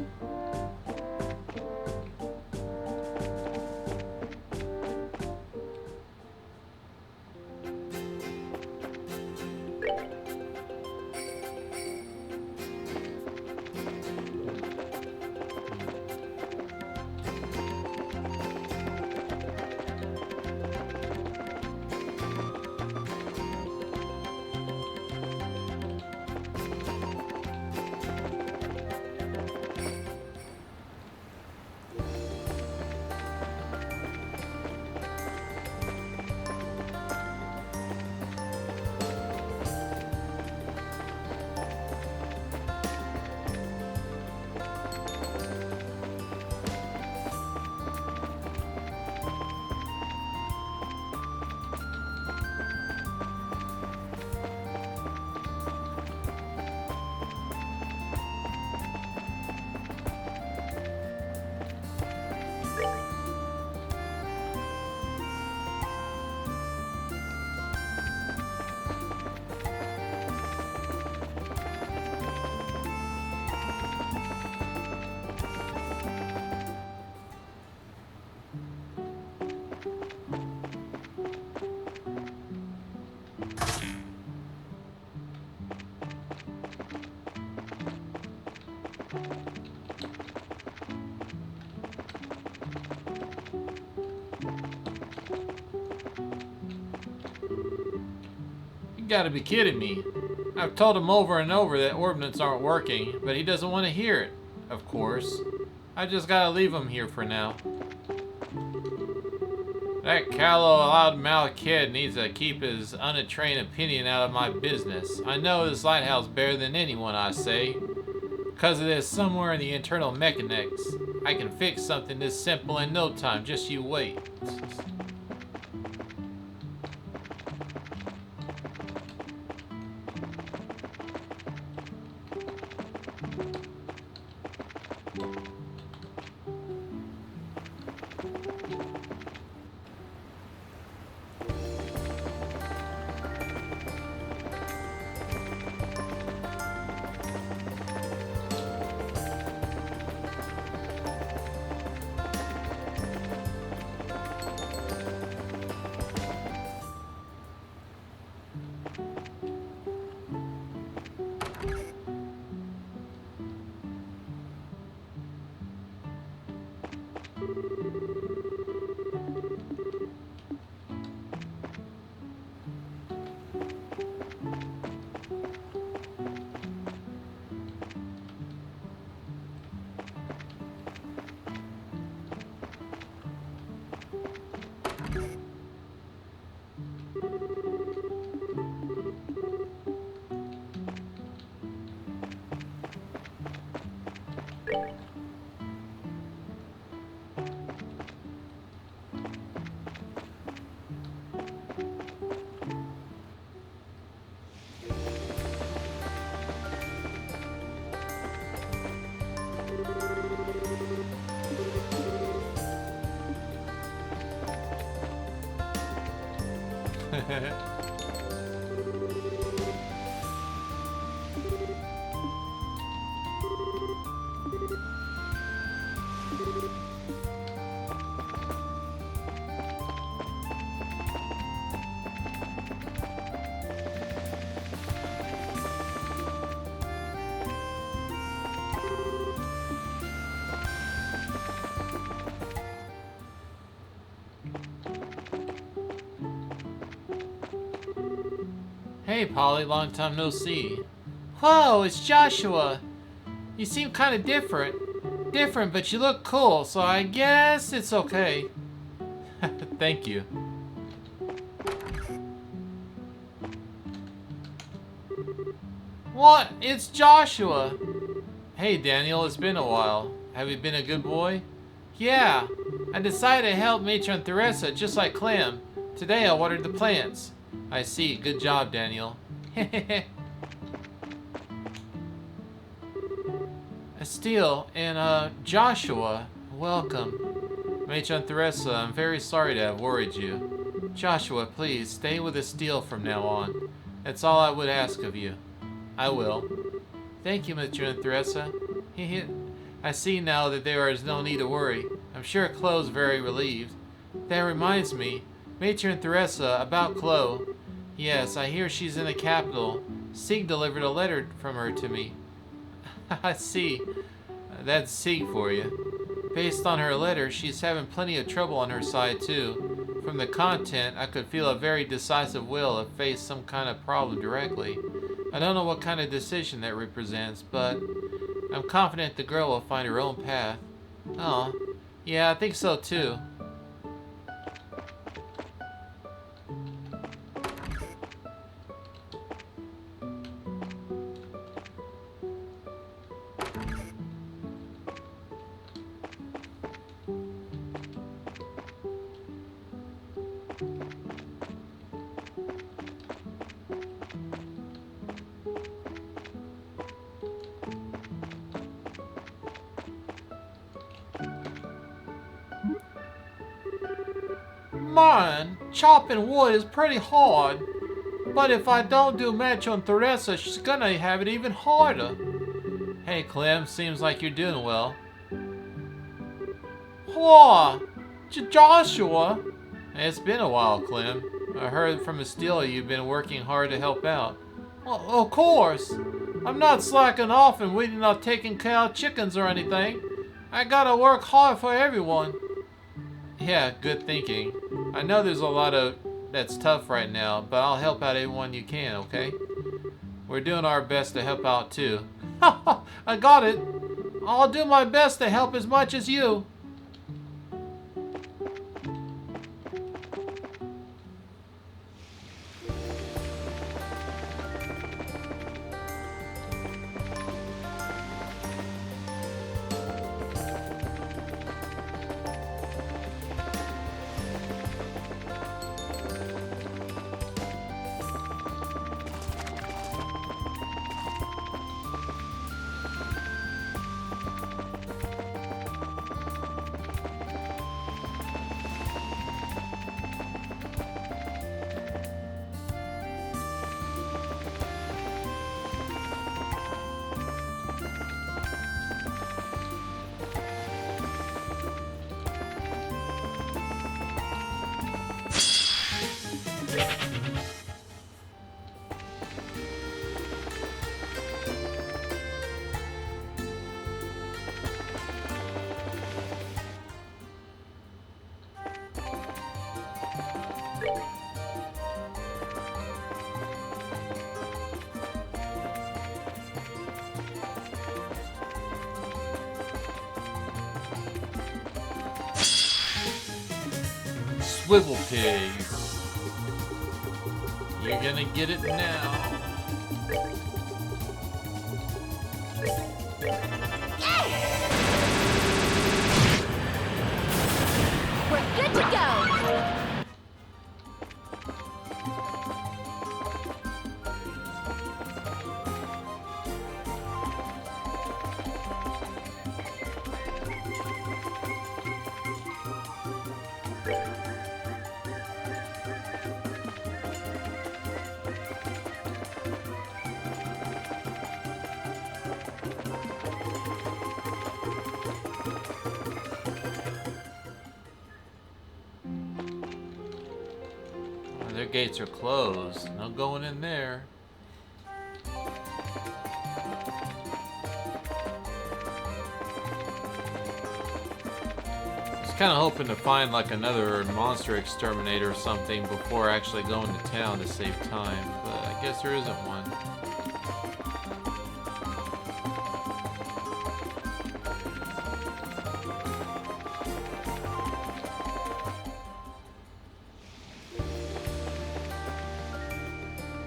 You gotta be kidding me. I've told him over and over that ordnance aren't working, but he doesn't want to hear it, of course. I just gotta leave him here for now. That callow, loud-mouthed kid needs to keep his untrained opinion out of my business. I know this lighthouse better than anyone, I say. Because it is somewhere in the internal mechanics. I can fix something this simple in no time, just you wait. Hey, Polly, long time no see. Whoa, it's Joshua. You seem kind of different. Different, but you look cool, so I guess it's okay. Thank you. What? It's Joshua. Hey, Daniel, it's been a while. Have you been a good boy? Yeah, I decided to help Matron Theresa just like Clem. Today I watered the plants. I see. Good job, Daniel. Estelle and Joshua, welcome. Matron Theresa, I'm very sorry to have worried you. Joshua, please stay with Estelle from now on. That's all I would ask of you. I will. Thank you, Matron Theresa. I see now that there is no need to worry. I'm sure Chloe's very relieved. That reminds me, Matron Theresa, about Chloe. Yes, I hear she's in the capital. Sig delivered a letter from her to me. I see. That's Sig for you. Based on her letter, she's having plenty of trouble on her side, too. From the content, I could feel a very decisive will to face some kind of problem directly. I don't know what kind of decision that represents, but I'm confident the girl will find her own path. Oh, yeah, I think so, too. Man, chopping wood is pretty hard. But if I don't do Matron Theresa, she's gonna have it even harder. Hey, Clem, seems like you're doing well. What? Joshua? It's been a while, Clem. I heard from Estelle you've been working hard to help out. Well, of course. I'm not slacking off and weeding or taking care of chickens or anything. I gotta work hard for everyone. Yeah, good thinking. I know there's a lot of that's tough right now, but I'll help out everyone you can, okay? We're doing our best to help out too. I got it. I'll do my best to help as much as you. Swivel pigs. You're gonna get it now. We're good to go. Their gates are closed. No going in there. Just kind of hoping to find like another monster exterminator or something before actually going to town to save time, but I guess there isn't one.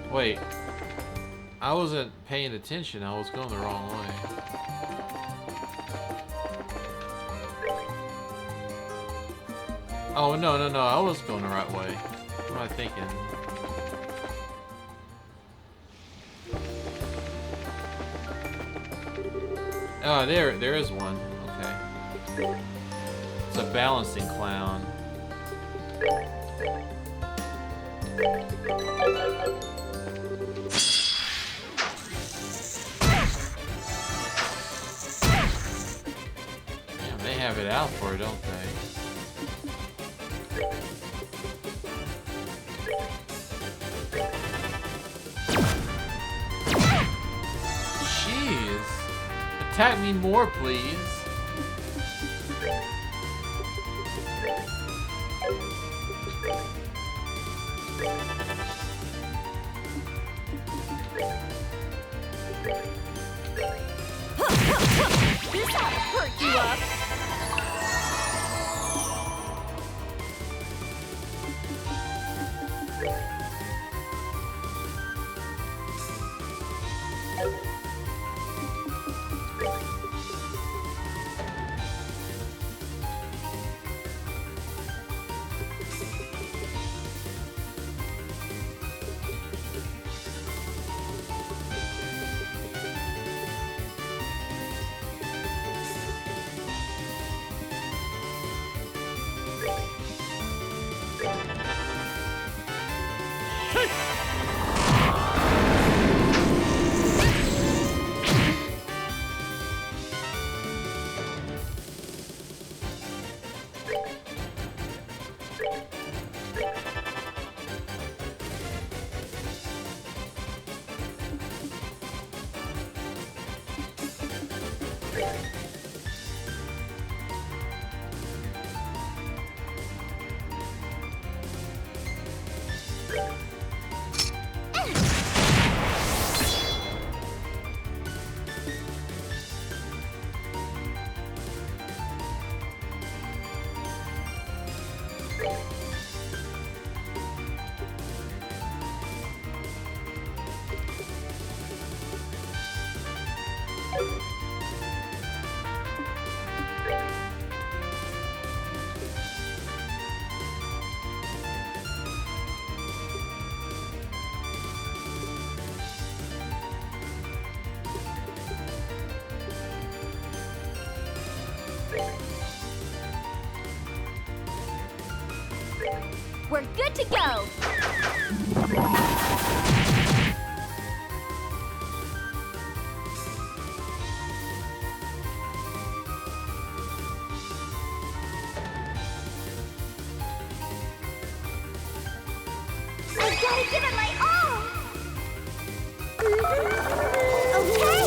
Wait, I wasn't paying attention. I was going the wrong way. Oh, no, no, no. I was going the right way. What am I thinking? Oh, there is one. Okay. It's a balancing clown. Damn, they have it out for it, don't they? Attack me more, please. This ought to perk you up. We're good to go. I've got to give it my all. Okay.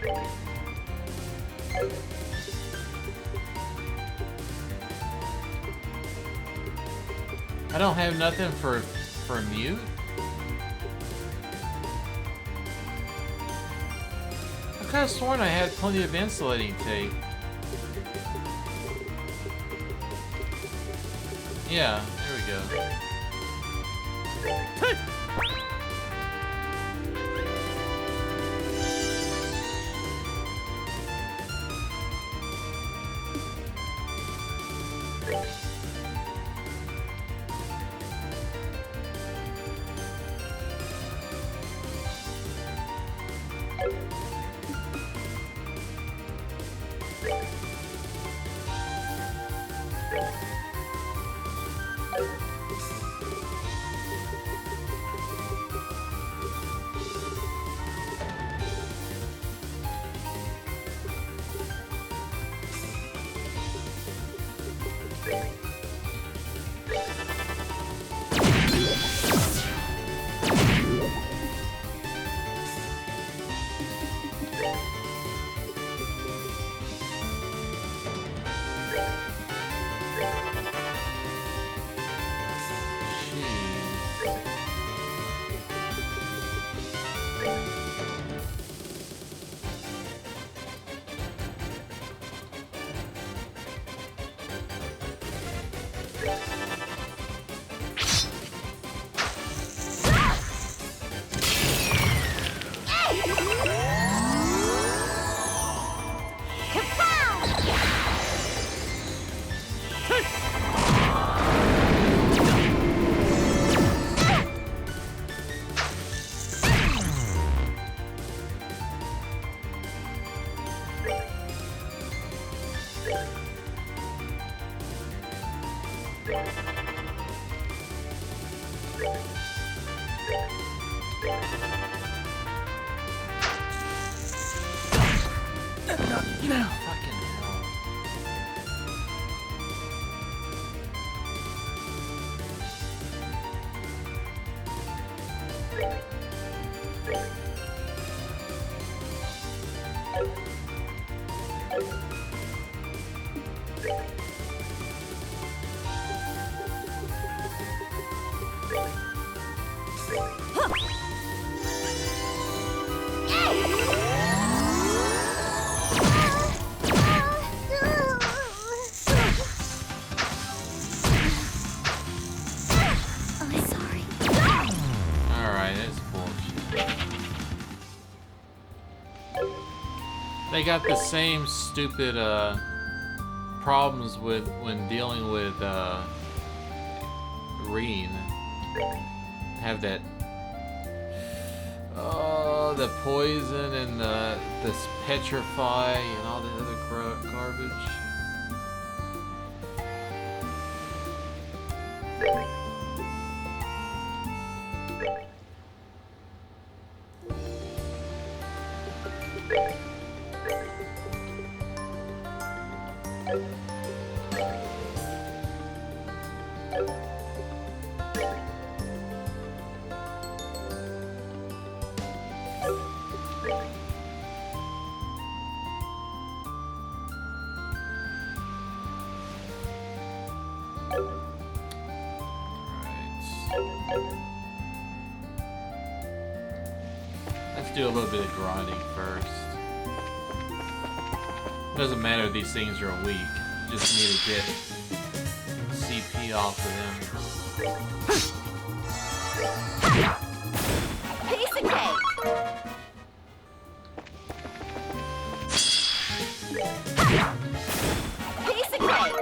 I don't have nothing for mute. I could have sworn I had plenty of insulating tape. Yeah, there we go. They got the same stupid problems with when dealing with Reen. Have that the poison and this petrify and all the other garbage. Do a little bit of grinding first. Doesn't matter if these things are weak. Just need to get CP off of them. Piece of cake. Piece of cake.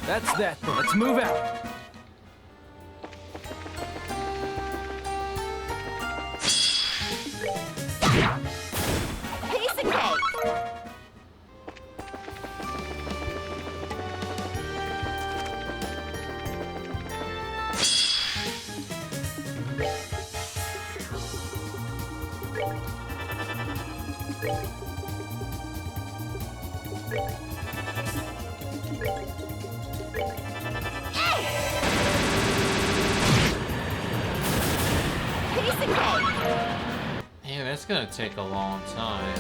That's that. Let's move out. Piece of cake! Man, that's gonna take a long time.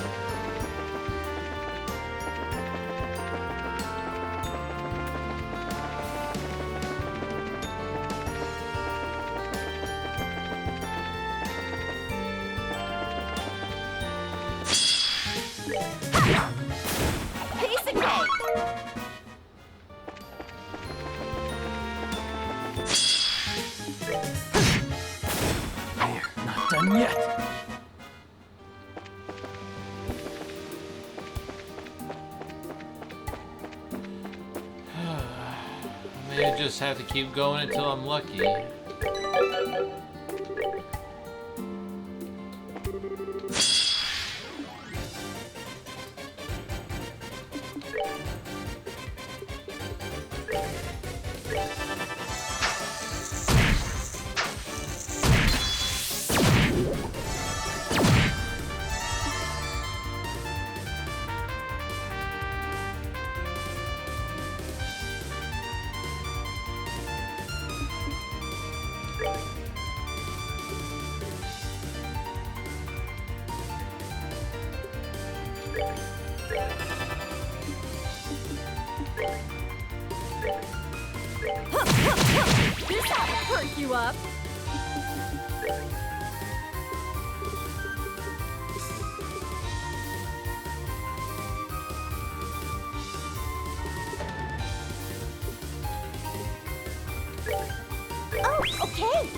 Piece of cake! We're not done yet. May just have to keep going until I'm lucky. This ought to perk you up. Oh, okay.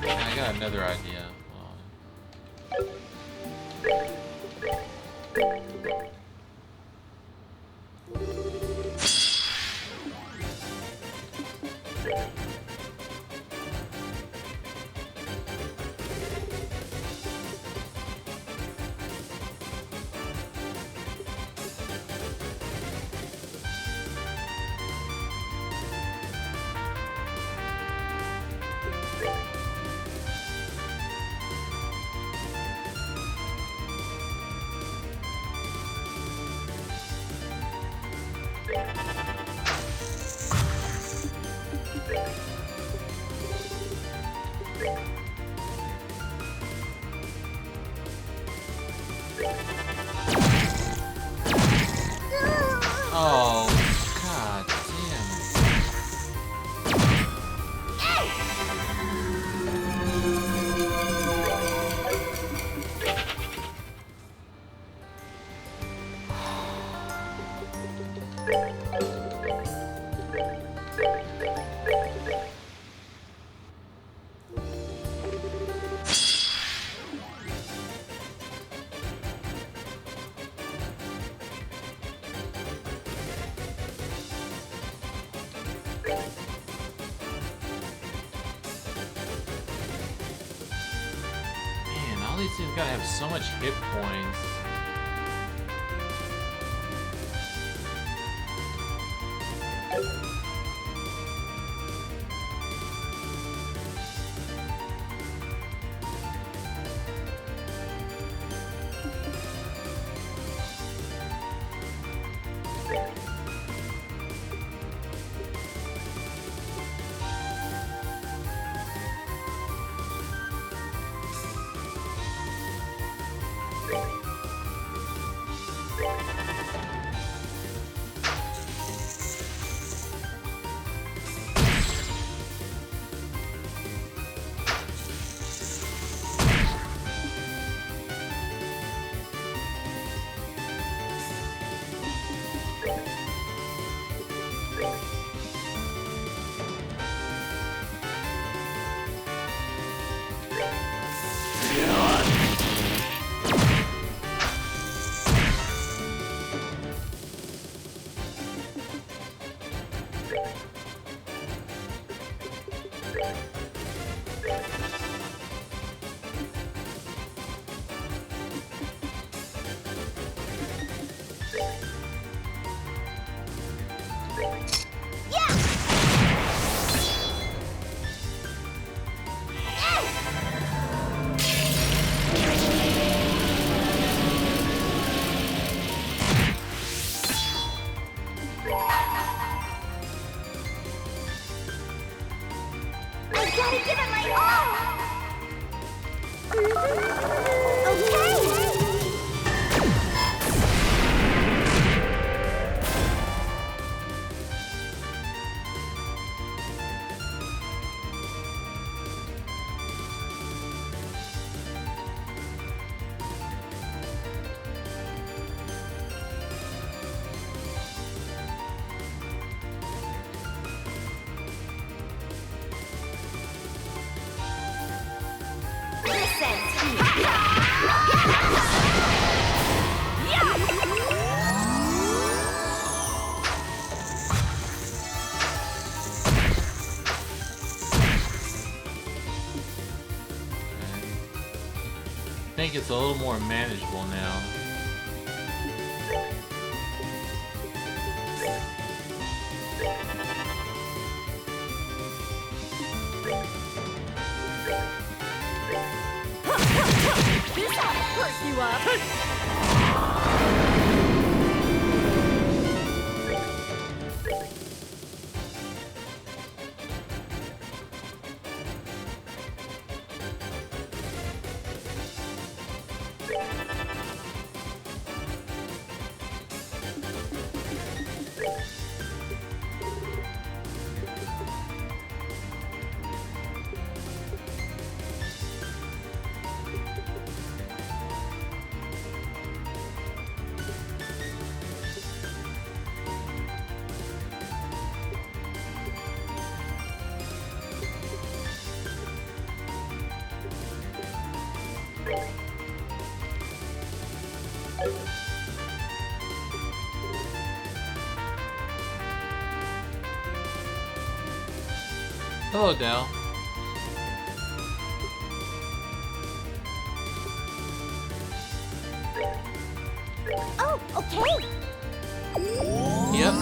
I got another idea. Oh, god damn it. Man, all these things gotta have so much hit points. I gotta give it my all! Okay! I think it's a little more manageable now. This ought to perk you up. Hello, Dal. Oh, okay! Yep.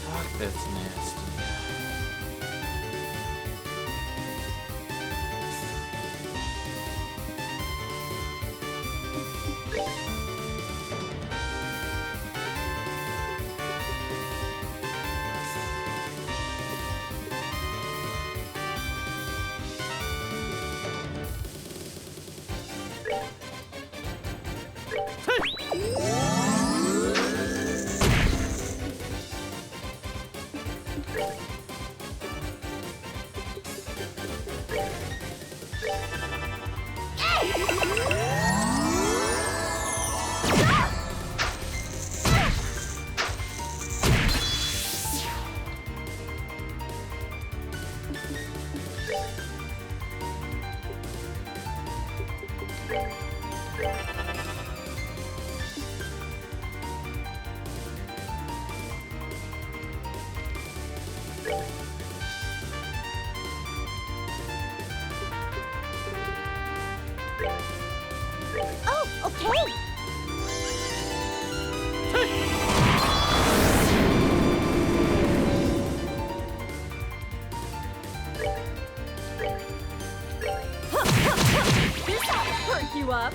Fuck, that's nasty. Oh, okay! you up.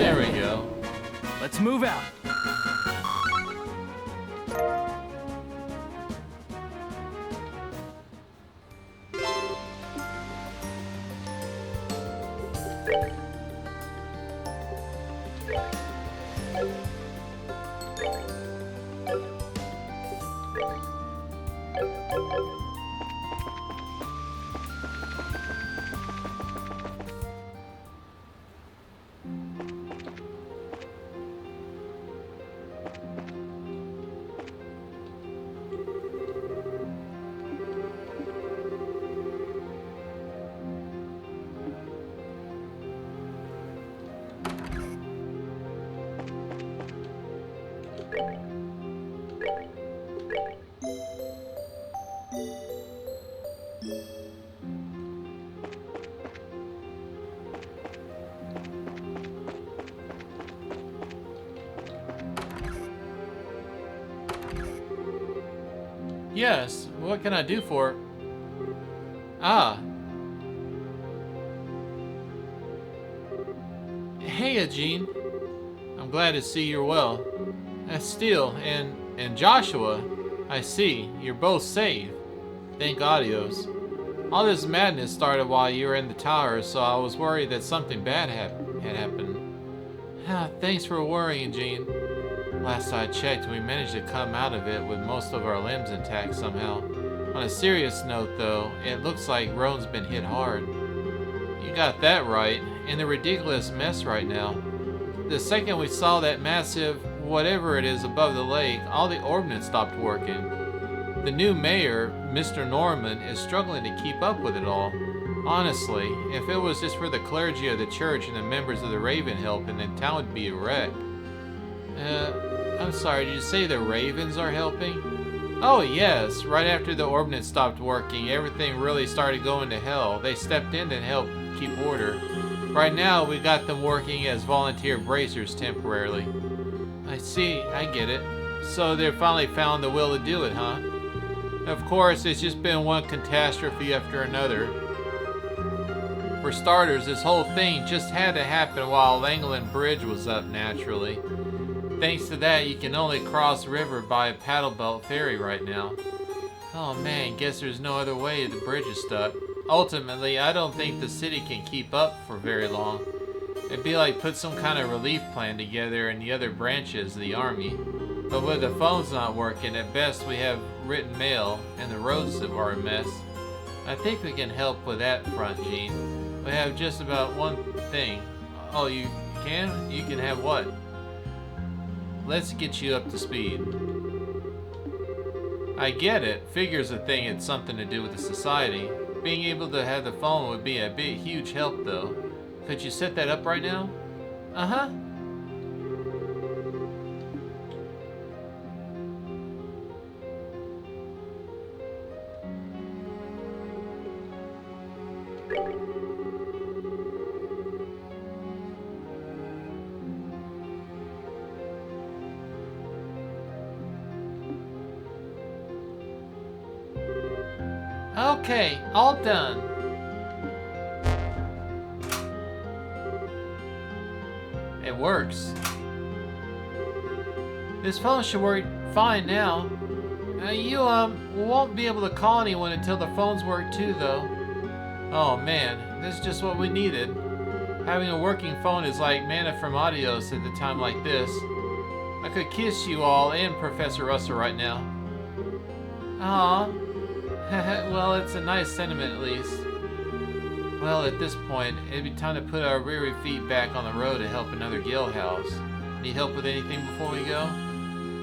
There we go. Let's move out. Yes, what can I do for... Ah. Hey, Jean. I'm glad to see you're well. Steele and Joshua, I see. You're both safe. Thank Adios. All this madness started while you were in the tower, so I was worried that something bad had happened. Thanks for worrying, Jean. Last I checked, we managed to come out of it with most of our limbs intact somehow. On a serious note, though, it looks like Roan's been hit hard. You got that right. In a ridiculous mess right now. The second we saw that massive whatever it is above the lake, all the ordnance stopped working. The new mayor, Mr. Norman, is struggling to keep up with it all. Honestly, if it was just for the clergy of the church and the members of the Raven helping, then town would be a wreck. I'm sorry, did you say the Ravens are helping? Oh yes, right after the ordnance stopped working, everything really started going to hell. They stepped in and helped keep order. Right now, we got them working as volunteer bracers temporarily. I see, I get it. So they finally found the will to do it, huh? Of course, it's just been one catastrophe after another. For starters, this whole thing just had to happen while Langland Bridge was up naturally. Thanks to that, you can only cross the river by a paddle belt ferry right now. Oh man, guess there's no other way. The bridge is stuck. Ultimately, I don't think the city can keep up for very long. It'd be like put some kind of relief plan together in the other branches of the army. But with the phones not working, at best we have written mail, and the roads are a mess. I think we can help with that front, Gene. We have just about one thing. Oh, you can? You can have what? Let's get you up to speed. I get it. Figure's a thing, it's something to do with the society. Being able to have the phone would be a big, huge help, though. Could you set that up right now? Uh-huh. Okay, all done. It works. This phone should work fine now. You won't be able to call anyone until the phones work too, though. Oh man, this is just what we needed. Having a working phone is like manna from Adios at a time like this. I could kiss you all and Professor Russell right now. Aw. Well, it's a nice sentiment at least. Well, at this point, it'd be time to put our weary feet back on the road to help another guild house. Need help with anything before we go?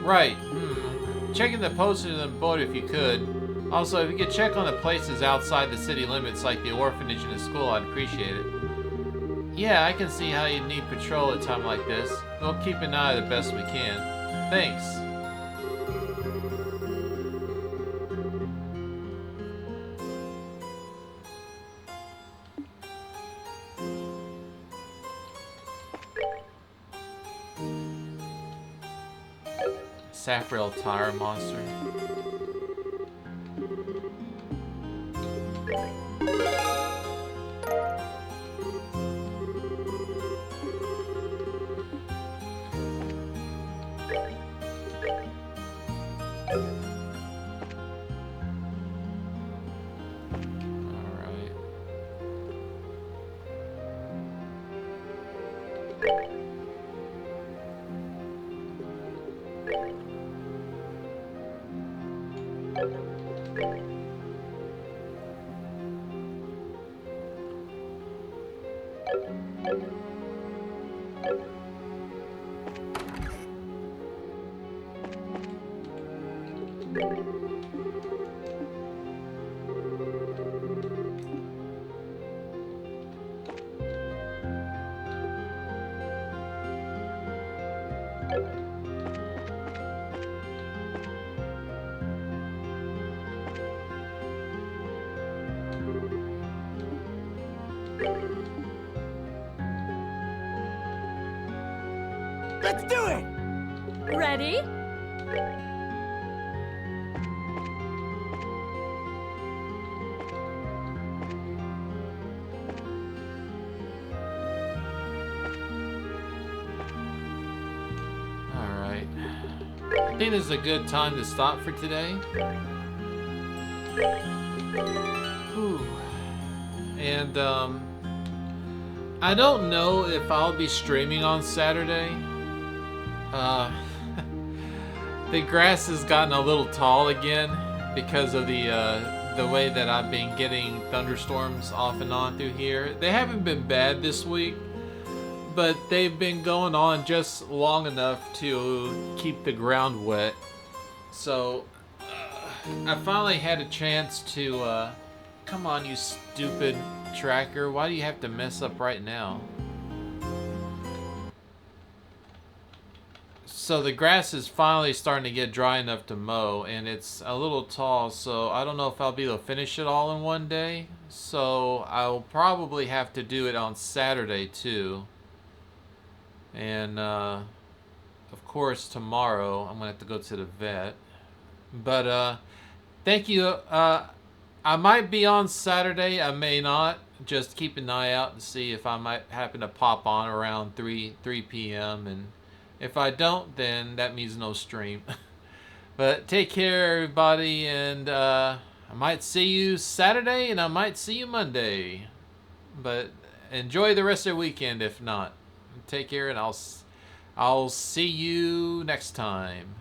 Right, Checking the posters on the board if you could. Also, if you could check on the places outside the city limits like the orphanage and the school, I'd appreciate it. Yeah, I can see how you'd need patrol at a time like this. We'll keep an eye the best we can. Thanks. Saffrail tire monster. Let's do it! Ready? Alright. I think this is a good time to stop for today. Whew. And, I don't know if I'll be streaming on Saturday. The grass has gotten a little tall again because of the way that I've been getting thunderstorms off and on through here. They haven't been bad this week, but they've been going on just long enough to keep the ground wet. So I finally had a chance to come on, you stupid tracker, why do you have to mess up right now? So the grass is finally starting to get dry enough to mow, and it's a little tall, so I don't know if I'll be able to finish it all in one day. So I'll probably have to do it on Saturday too. And of course tomorrow I'm gonna have to go to the vet. But thank you. I might be on Saturday, I may not. Just keep an eye out to see if I might happen to pop on around 3 p.m. and if I don't, then that means no stream. But take care, everybody, and I might see you Saturday, and I might see you Monday. But enjoy the rest of the weekend. If not, take care, and I'll see you next time.